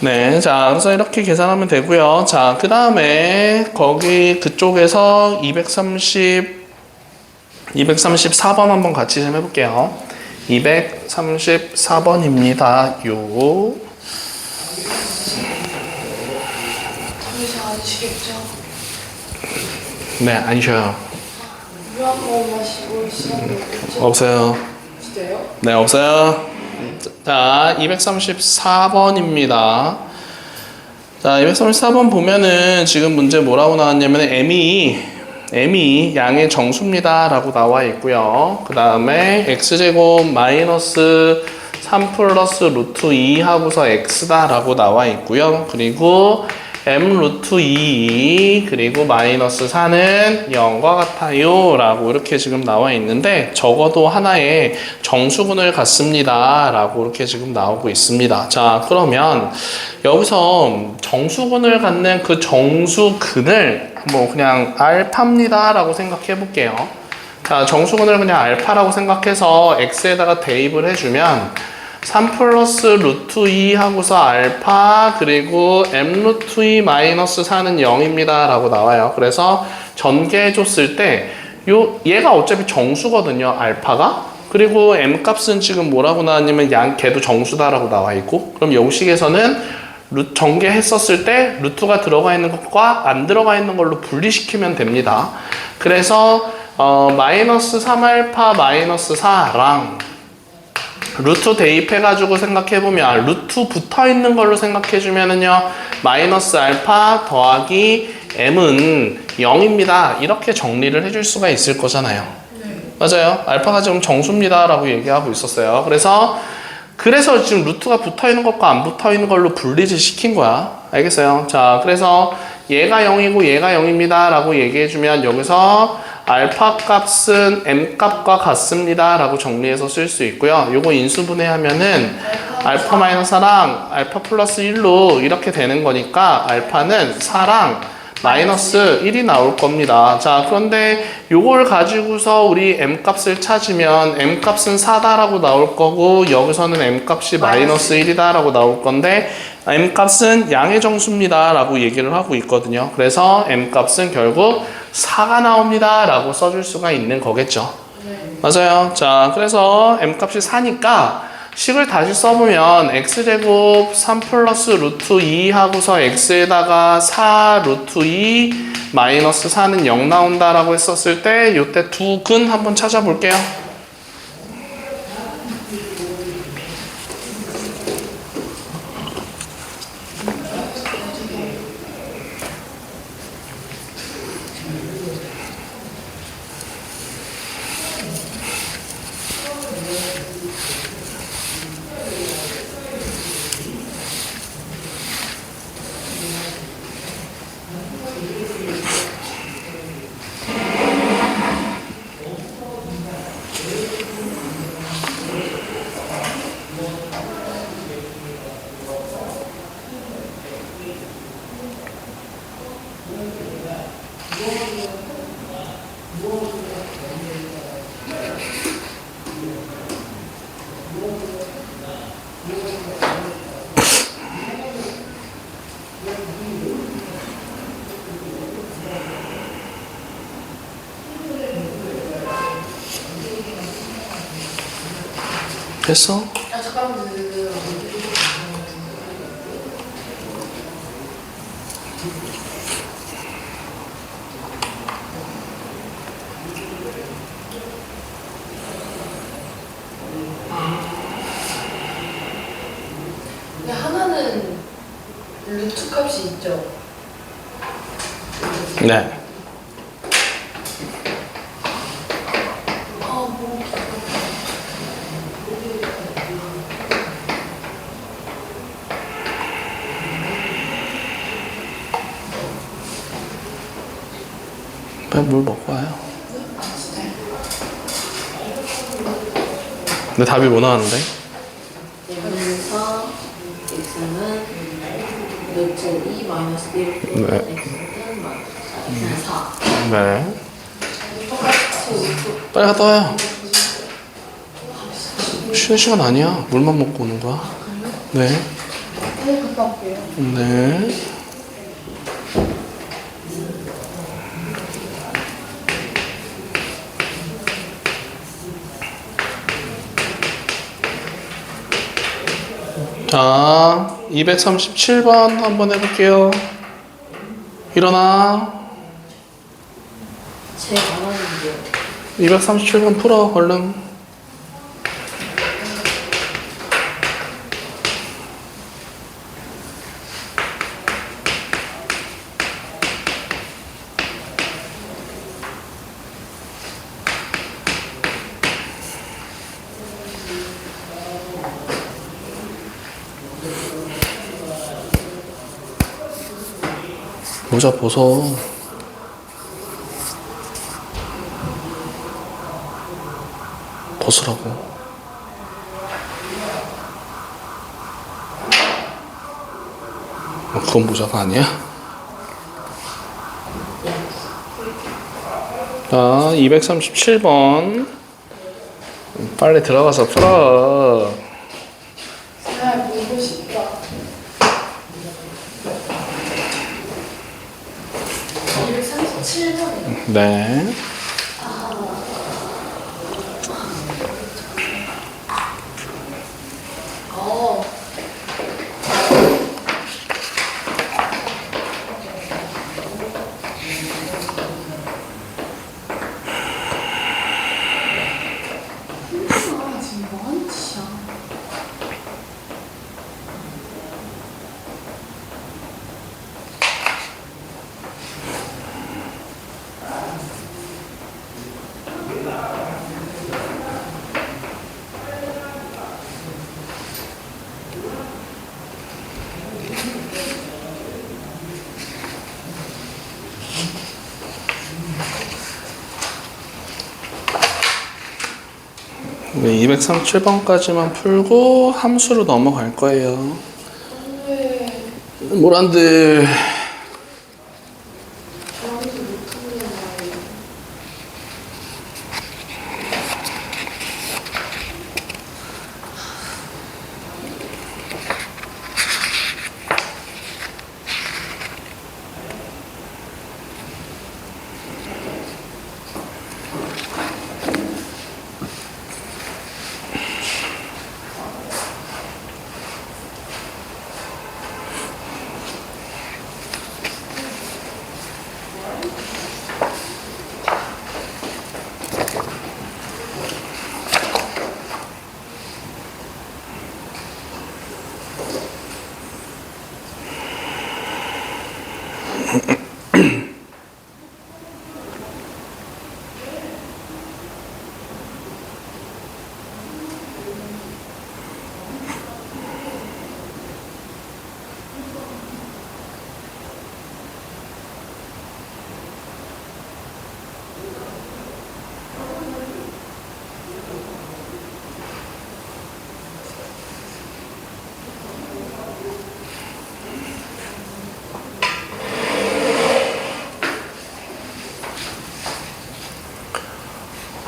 네, 자, 그래서 이렇게 계산하면 되고요. 자, 그 다음에 거기 그쪽에서 234번 한번 같이 좀 해볼게요. 234번입니다. 요. 잘 아시겠죠? 네, 안 쉬어요. 물 한 번 마시고 시작을 했죠? 없어요. 진짜요? 네, 없어요. 자, 234번입니다. 자, 234번 보면은 지금 문제 뭐라고 나왔냐면 m이 양의 정수입니다 라고 나와 있고요. 그 다음에 x제곱 마이너스 3 플러스 루트 2 하고서 x다 라고 나와 있고요. 그리고 m 루트 2 그리고 마이너스 4는 0과 같아요 라고 이렇게 지금 나와 있는데 적어도 하나의 정수근을 갖습니다 라고 이렇게 지금 나오고 있습니다. 자, 그러면 여기서 정수근을 갖는 그 정수근을 뭐 그냥 알파입니다 라고 생각해 볼게요. 자, 정수근을 그냥 알파라고 생각해서 x에다가 대입을 해주면 3 플러스 루트 2 하고서 알파 그리고 m 루트 2 마이너스 4는 0입니다 라고 나와요. 그래서 전개해 줬을 때 얘가 어차피 정수거든요, 알파가. 그리고 m 값은 지금 뭐라고 나왔냐면 걔도 정수다라고 나와 있고, 그럼 영식에서는 전개했었을 때 루트가 들어가 있는 것과 안 들어가 있는 걸로 분리시키면 됩니다. 그래서 마이너스 3알파 마이너스 4랑 루트 대입해가지고 생각해보면 루트 붙어있는 걸로 생각해주면은요 마이너스 알파 더하기 m은 0입니다 이렇게 정리를 해줄 수가 있을 거잖아요. 맞아요. 알파가 지금 정수입니다 라고 얘기하고 있었어요. 그래서 지금 루트가 붙어있는 것과 안 붙어있는 걸로 분리를 시킨 거야. 알겠어요? 자, 그래서 얘가 0이고 얘가 0입니다 라고 얘기해주면 여기서 알파 값은 m 값과 같습니다 라고 정리해서 쓸 수 있고요. 요거 인수분해하면은 알파 마이너스 4랑 알파 플러스 1로 이렇게 되는 거니까 알파는 4랑 마이너스 1이 나올 겁니다. 자, 그런데 요걸 가지고서 우리 m 값을 찾으면 m 값은 4다라고 나올 거고 여기서는 m 값이 마이너스 1이다라고 나올 건데 m 값은 양의 정수입니다 라고 얘기를 하고 있거든요. 그래서 m 값은 결국 4가 나옵니다 라고 써줄 수가 있는 거겠죠. 맞아요. 자, 그래서 m 값이 4니까 식을 다시 써보면 x제곱 3 플러스 루트 2 하고서 x에다가 4 루트 2 마이너스 4는 0 나온다라고 했었을 때 요때 두 근 한번 찾아볼게요. 됐어? 아 잠깐만. 근데 하나는 루트 값이 있죠. 네. 그냥 물 먹고 와요. 근데 답이 뭐 나왔는데? 그래서 x는 루트 2 마이너스 1 네. x는 x는 4. 네. 빨리 갔다 와요. 쉬는 시간 아니야. 물만 먹고 오는 거야. 네. 네, 갔다 올게요. 네. 자, 237번 한번 해볼게요. 일어나. 제 원하는데요. 237번 풀어, 얼른. 모자 벗어. 벗으라고. 그건 모자가 아니야? 자, 237번. 빨리 들어가서 풀어. 잘 보고 싶다. 237번이요. 네. 아, 지금 뭐하는 짓이야. 네, 237번까지만 풀고 함수로 넘어갈 거예요. 왜 뭘 안 돼. 저한테 못하는 말이에요.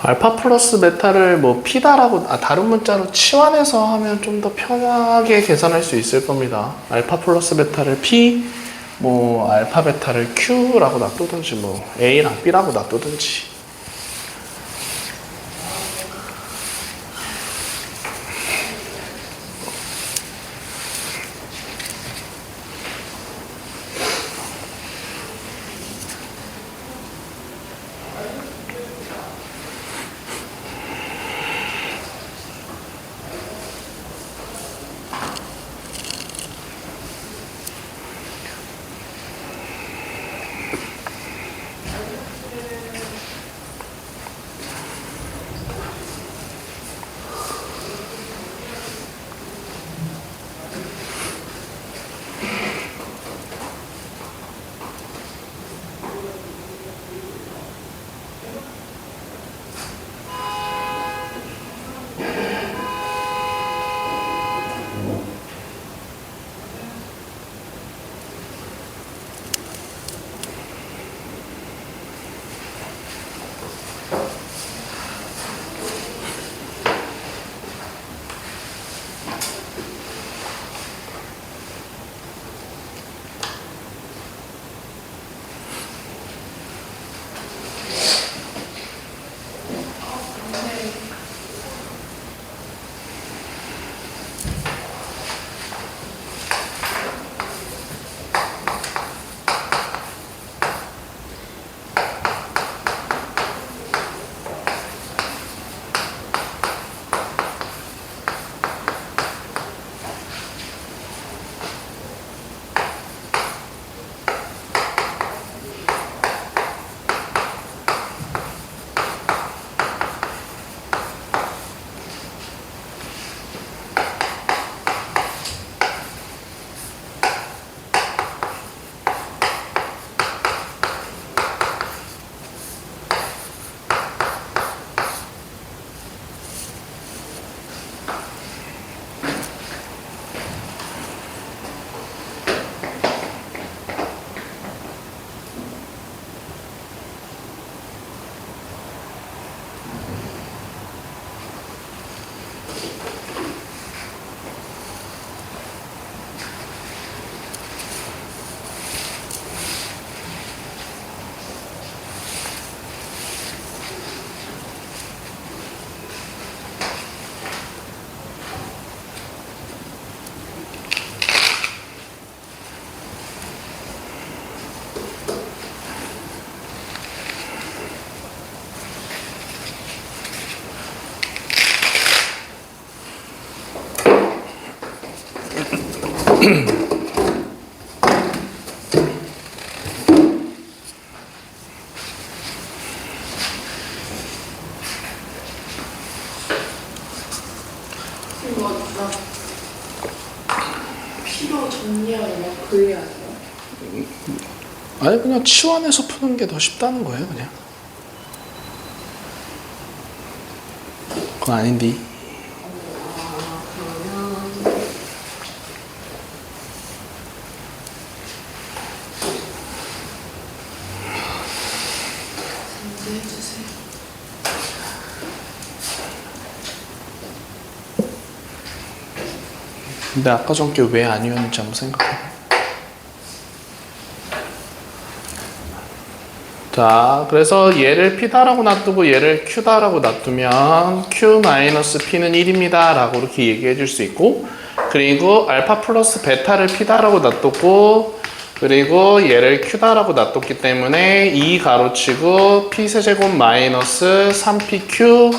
알파 플러스 베타를 뭐 피다라고 다른 문자로 치환해서 하면 좀 더 편하게 계산할 수 있을 겁니다. 알파 플러스 베타를 P, 뭐 알파 베타를 Q라고 놔두든지 뭐 A랑 B라고 놔두든지. 이거 막 피로 정리하는 막 그게 아니야? 아니 그냥 치환해서 푸는 게 더 쉽다는 거예요 그냥. 그건 아닌데. 해주세요. 근데 아까 전게 왜 아니었는지 한번 생각해. 자, 그래서 얘를 P다라고 놔두고 얘를 Q다라고 놔두면 Q-P는 1입니다 라고 이렇게 얘기해 줄 수 있고, 그리고 알파 플러스 베타를 P다라고 놔뒀고, 그리고 얘를 Q다라고 놔뒀기 때문에 2 가로치고 P세제곱 마이너스 3PQ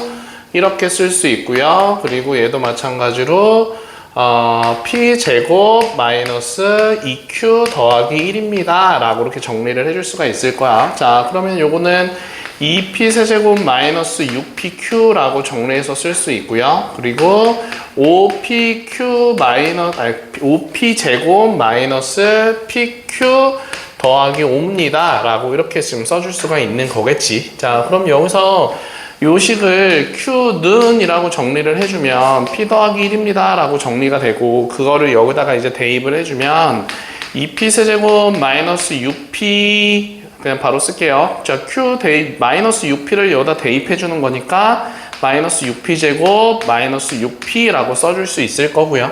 이렇게 쓸 수 있고요. 그리고 얘도 마찬가지로 P제곱 마이너스 2Q 더하기 1입니다 라고 이렇게 정리를 해줄 수가 있을 거야. 자, 그러면 요거는 2P세제곱 마이너스 6PQ라고 정리해서 쓸 수 있고요. 그리고 5P제곱 마이너스 PQ 더하기 5입니다 라고 이렇게 지금 써줄 수가 있는 거겠지. 자, 그럼 여기서 요식을 Q는 이라고 정리를 해주면 P 더하기 1입니다 라고 정리가 되고, 그거를 여기다가 이제 대입을 해주면 2P세제곱 마이너스 6P 그냥 바로 쓸게요. 자, Q 대입 마이너스 6P를 여기다 대입해 주는 거니까 마이너스 6P제곱 마이너스 6P라고 써줄 수 있을 거고요.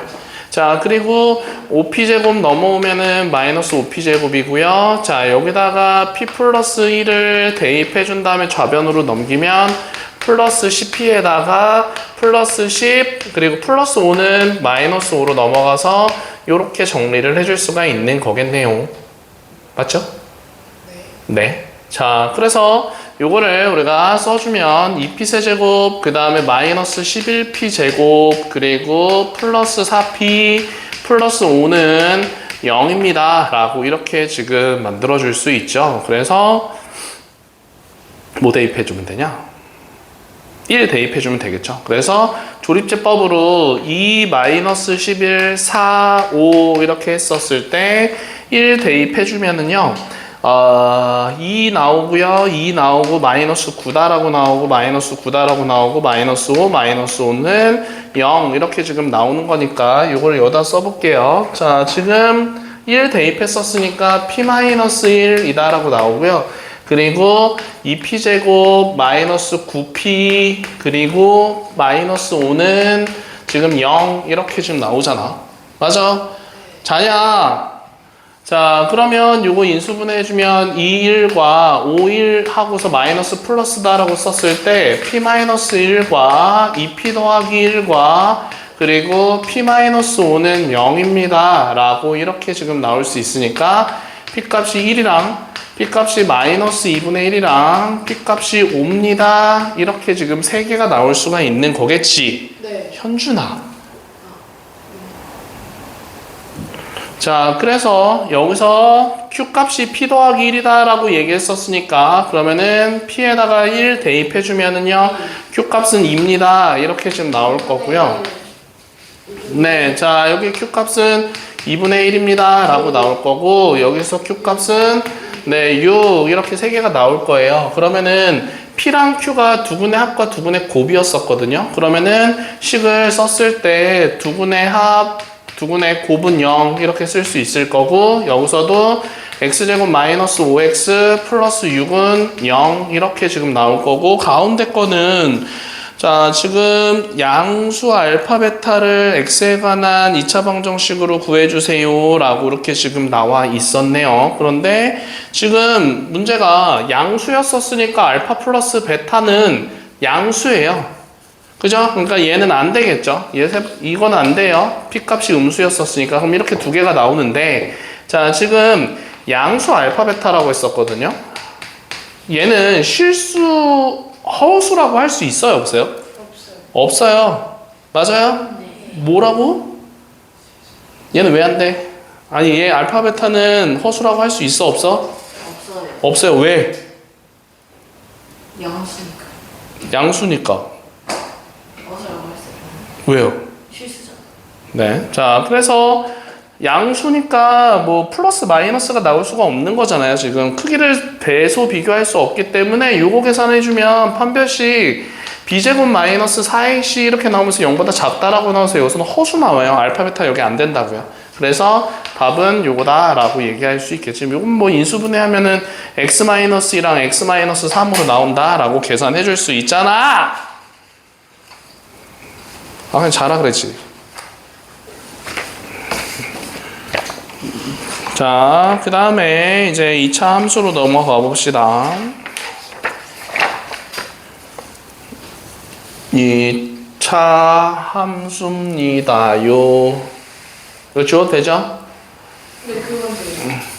자, 그리고 5P제곱 넘어오면은 마이너스 5P제곱이고요. 자, 여기다가 P 플러스 1을 대입해 준 다음에 좌변으로 넘기면 플러스 10P에다가 플러스 10, 그리고 플러스 5는 마이너스 5로 넘어가서 이렇게 정리를 해줄 수가 있는 거겠네요. 맞죠? 네. 자, 그래서 요거를 우리가 써주면 2P세제곱, 그 다음에 마이너스 11P제곱, 그리고 플러스 4P, 플러스 5는 0입니다 라고 이렇게 지금 만들어줄 수 있죠. 그래서 뭐 대입해주면 되냐? 1 대입해주면 되겠죠. 그래서 조립제법으로 2 마이너스 11, 4, 5 이렇게 했었을 때 1 대입해주면은요, 2 나오고요. 2 나오고 마이너스 9다라고 나오고 마이너스 9다라고 나오고 마이너스 5, 마이너스 5는 0 이렇게 지금 나오는 거니까 이걸 여기다 써볼게요. 자, 지금 1 대입했었으니까 P-1이다라고 나오고요. 그리고 2P제곱 마이너스 9P 그리고 마이너스 5는 지금 0 이렇게 지금 나오잖아. 맞아? 자냐? 자, 그러면 요거 인수분해 해주면 2,1과 5,1 하고서 마이너스 플러스다라고 썼을 때 P-1과 2P 더하기 1과 그리고 P-5는 0입니다 라고 이렇게 지금 나올 수 있으니까 P값이 1이랑 P값이 마이너스 2분의 1이랑 P값이 5입니다 이렇게 지금 3개가 나올 수가 있는 거겠지. 네. 현준아. 자, 그래서 여기서 Q값이 P 더하기 1이다 라고 얘기했었으니까 그러면은 P에다가 1 대입해주면은요 Q값은 2입니다 이렇게 지금 나올 거고요. 네, 자, 여기 Q값은 2분의 1입니다 라고 나올 거고, 여기서 Q값은 네, 6 이렇게 3개가 나올 거예요. 그러면은 P랑 Q가 두분의 합과 두분의 곱이었었거든요. 그러면은 식을 썼을 때 두분의 합, 두분의 곱은 0 이렇게 쓸 수 있을 거고, 여기서도 x제곱 마이너스 5x 플러스 6은 0 이렇게 지금 나올 거고, 가운데 거는 자, 지금 양수 알파 베타를 x에 관한 2차 방정식으로 구해주세요 라고 이렇게 지금 나와 있었네요. 그런데 지금 문제가 양수였었으니까 알파 플러스 베타는 양수예요. 그죠? 그러니까 얘는 안 되겠죠. 이건 안 돼요. P값이 음수였었으니까. 그럼 이렇게 두 개가 나오는데, 자, 지금 양수 알파 베타라고 했었거든요. 얘는 실수, 허수라고 할 수 있어요? 없어요? 없어요. 없어요. 맞아요? 네. 뭐라고? 얘는 왜 안 돼? 아니 얘 알파 베타는 허수라고 할 수 있어 없어? 없어요. 없어요. 왜? 양수니까. 양수니까. 어서라고 했어요. 왜요? 실수잖아. 네. 자, 그래서 양수니까 뭐 플러스 마이너스가 나올 수가 없는 거잖아요. 지금 크기를 배수 비교할 수 없기 때문에 요거 계산해주면 판별식 b제곱 마이너스 4ac 이렇게 나오면서 0보다 작다라고 나와서 여기서는 허수 나와요. 알파 베타 여기 안 된다고요. 그래서 답은 요거다 라고 얘기할 수 있겠지. 요건 뭐 인수분해하면은 x-1랑 x-3으로 나온다 라고 계산해 줄 수 있잖아. 아, 그냥 자라 그랬지. 자, 그 다음에 이제 2차 함수로 넘어가 봅시다. 2차 함수입니다요. 이거 지워도 되죠? 네, 그건 돼요.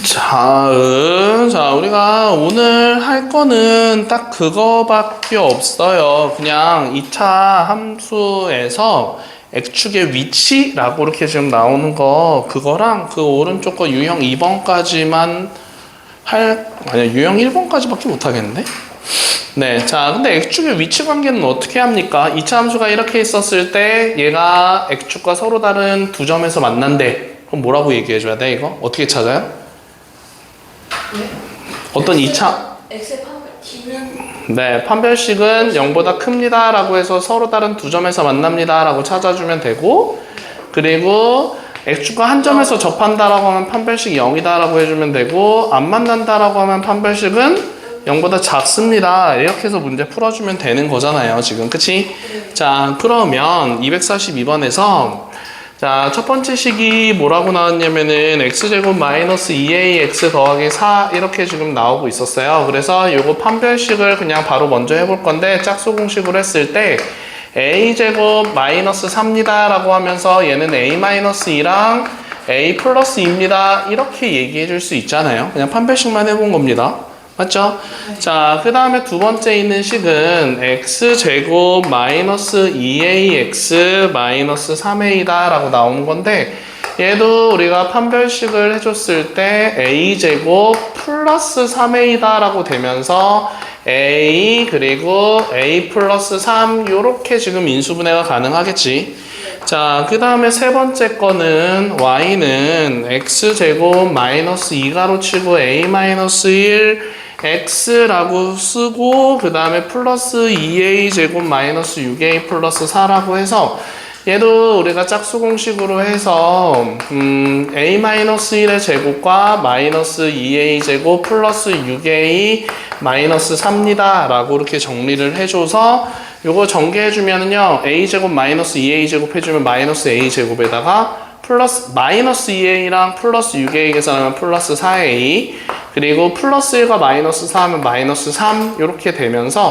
자, 우리가 오늘 할 거는 딱 그거밖에 없어요. 그냥 2차 함수에서 x축의 위치라고 이렇게 지금 나오는 거, 그거랑 그 오른쪽 거 유형 2번까지만 아니야, 유형 1번까지밖에 못하겠는데? 네, 자, 근데 x축의 위치 관계는 어떻게 합니까? 2차 함수가 이렇게 있었을 때 얘가 x축과 서로 다른 두 점에서 만난대. 그럼 뭐라고 얘기해줘야 돼, 이거? 어떻게 찾아요? 어떤 2차 X의 판별 T는 네, 판별식은 0보다 큽니다 라고 해서 서로 다른 두 점에서 만납니다 라고 찾아주면 되고, 그리고 x축과 한 점에서 접한다 라고 하면 판별식이 0이다 라고 해주면 되고, 안 만난다 라고 하면 판별식은 0보다 작습니다 이렇게 해서 문제 풀어주면 되는 거잖아요 지금. 그치? 자, 그러면 242번에서 자, 첫 번째 식이 뭐라고 나왔냐면은 x제곱 마이너스 2ax 더하기 4 이렇게 지금 나오고 있었어요. 그래서 요거 판별식을 그냥 바로 먼저 해볼 건데, 짝수 공식으로 했을 때 a제곱 마이너스 4입니다 라고 하면서 얘는 a 마이너스 2랑 a 플러스 2입니다 이렇게 얘기해 줄 수 있잖아요. 그냥 판별식만 해본 겁니다. 맞죠? 자, 그 다음에 두 번째 있는 식은 x제곱 마이너스 2ax 마이너스 3a다 라고 나오는 건데, 얘도 우리가 판별식을 해줬을 때 a제곱 플러스 3a다 라고 되면서 a 그리고 a 플러스 3 요렇게 지금 인수분해가 가능하겠지. 자, 그 다음에 세 번째 거는 y는 x제곱 마이너스 2가로 치고 a 마이너스 1 x라고 쓰고, 그 다음에 플러스 2a 제곱 마이너스 6a 플러스 4라고 해서 얘도 우리가 짝수 공식으로 해서 a 마이너스 1의 제곱과 마이너스 2a 제곱 플러스 6a 마이너스 3입니다 라고 이렇게 정리를 해줘서 요거 전개해주면은요, a 제곱 마이너스 2a 제곱 해주면 마이너스 a 제곱에다가 플러스 마이너스 2a랑 플러스 6a 계산하면 플러스 4a, 그리고 플러스 1과 마이너스 4 하면 마이너스 3 이렇게 되면서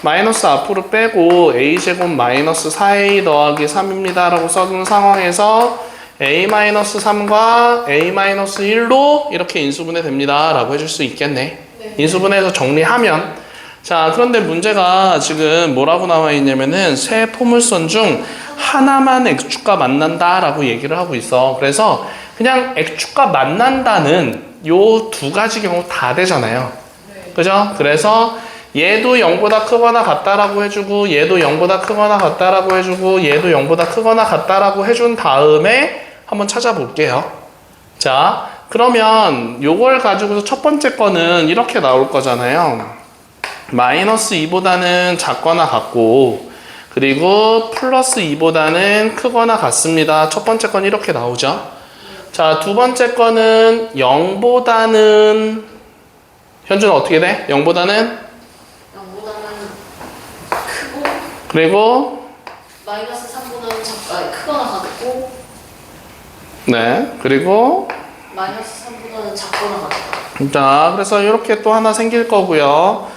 마이너스 앞으로 빼고 a제곱 마이너스 4a 더하기 3입니다 라고 써준 상황에서 a 마이너스 3과 a 마이너스 1로 이렇게 인수분해 됩니다 라고 해줄 수 있겠네. 네. 인수분해해서 정리하면. 자, 그런데 문제가 지금 뭐라고 나와 있냐면은 세 포물선 중 하나만 x축과 만난다 라고 얘기를 하고 있어. 그래서 그냥 x축과 만난다는 요 두 가지 경우 다 되잖아요. 네. 그죠? 그래서 얘도 0보다 크거나 같다라고 해주고, 얘도 0보다 크거나 같다라고 해주고, 얘도 0보다 크거나 같다라고 해준 다음에 한번 찾아볼게요. 자, 그러면 요걸 가지고서 첫 번째 거는 이렇게 나올 거잖아요. 마이너스 2보다는 작거나 같고, 그리고 플러스 2보다는 크거나 같습니다. 첫 번째 건 이렇게 나오죠. 자, 두 번째 거는 0보다는, 현주는 어떻게 돼? 0보다는 0보다는 크고 그리고 마이너스 3보다는 크거나 같고 네, 그리고 마이너스 3보다는 작거나 같다. 자, 그래서 이렇게 또 하나 생길 거고요.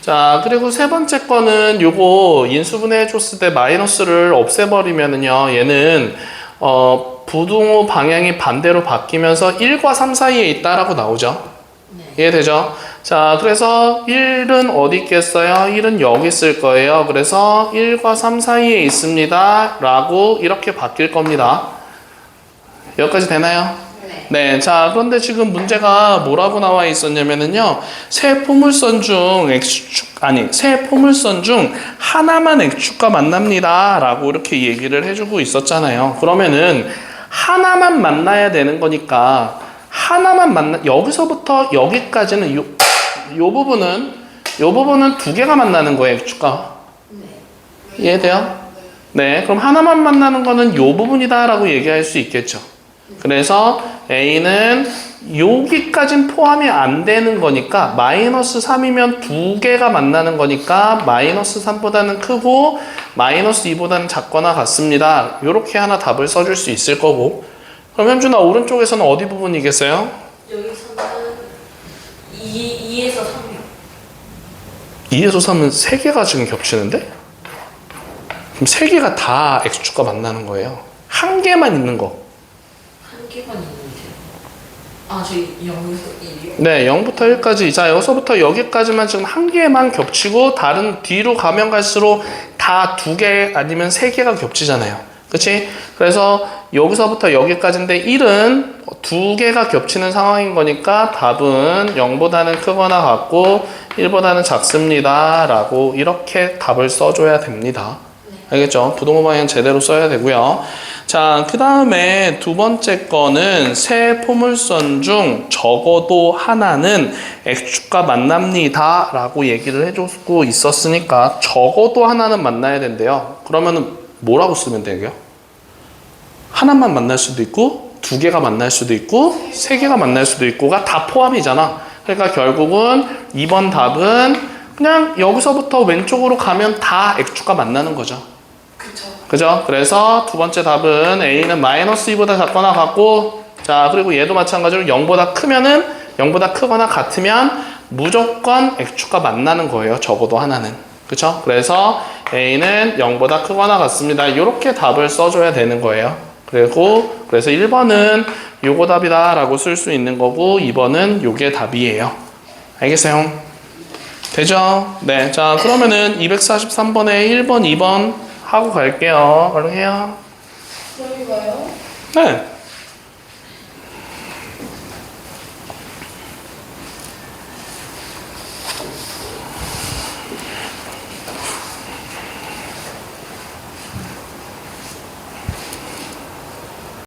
자, 그리고 세 번째 거는 요거 인수분해 해줬을 때 마이너스를 없애버리면은요, 얘는 부등호 방향이 반대로 바뀌면서 1과 3 사이에 있다라고 나오죠. 네. 이해되죠? 자, 그래서 1은 어디 있겠어요? 1은 여기 있을 거예요. 그래서 1과 3 사이에 있습니다. 라고 이렇게 바뀔 겁니다. 여기까지 되나요? 네. 자, 그런데 지금 문제가 뭐라고 나와 있었냐면은요. 세 포물선 중 하나만 X축과 만납니다. 라고 이렇게 얘기를 해주고 있었잖아요. 그러면은 하나만 만나야 되는 거니까 여기서부터 여기까지는 요 부분은 두 개가 만나는 거예요, X축과. 이해돼요? 네, 그럼 하나만 만나는 거는 요 부분이다라고 얘기할 수 있겠죠. 그래서 A는 여기까진 포함이 안 되는 거니까 마이너스 3이면 두 개가 만나는 거니까 마이너스 3보다는 크고 마이너스 2보다는 작거나 같습니다. 이렇게 하나 답을 써줄 수 있을 거고. 그럼 현준아, 오른쪽에서는 어디 부분이겠어요? 여기서는 2에서 3이요. 2에서 3은 3개가 지금 겹치는데? 그럼 3개가 다 X축과 만나는 거예요. 한 개만 있는 거. 한 개만 있는데요. 아, 저희 0에서 1이요? 네, 0부터 1까지. 자, 여기서부터 여기까지만 지금 한 개만 겹치고 다른 뒤로 가면 갈수록 다 두 개 아니면 3개가 겹치잖아요. 그치? 그래서 여기서부터 여기까지인데 1은 두 개가 겹치는 상황인 거니까 답은 0보다는 크거나 같고 1보다는 작습니다. 라고 이렇게 답을 써줘야 됩니다. 알겠죠? 부동호 방향 제대로 써야 되고요. 자, 그 다음에 두 번째 거는 세 포물선 중 적어도 하나는 X축과 만납니다. 라고 얘기를 해주고 있었으니까 적어도 하나는 만나야 된대요. 그러면은 뭐라고 쓰면 되게요? 하나만 만날 수도 있고 두 개가 만날 수도 있고 세 개가 만날 수도 있고가 다 포함이잖아. 그러니까 결국은 2번 답은 그냥 여기서부터 왼쪽으로 가면 다 X축과 만나는 거죠. 그죠? 그래서 두 번째 답은 A는 마이너스 2보다 작거나 같고, 자, 그리고 얘도 마찬가지로 0보다 크면은 0보다 크거나 같으면 무조건 X축과 만나는 거예요. 적어도 하나는. 그쵸? 그래서 A는 0보다 크거나 같습니다. 이렇게 답을 써줘야 되는 거예요. 그래서 1번은 요거 답이다 라고 쓸 수 있는 거고 2번은 요게 답이에요. 알겠어요? 되죠? 네. 자, 그러면은 243번에 1번, 2번 하고 갈게요. 얼른 해요. 여기 가요? 네.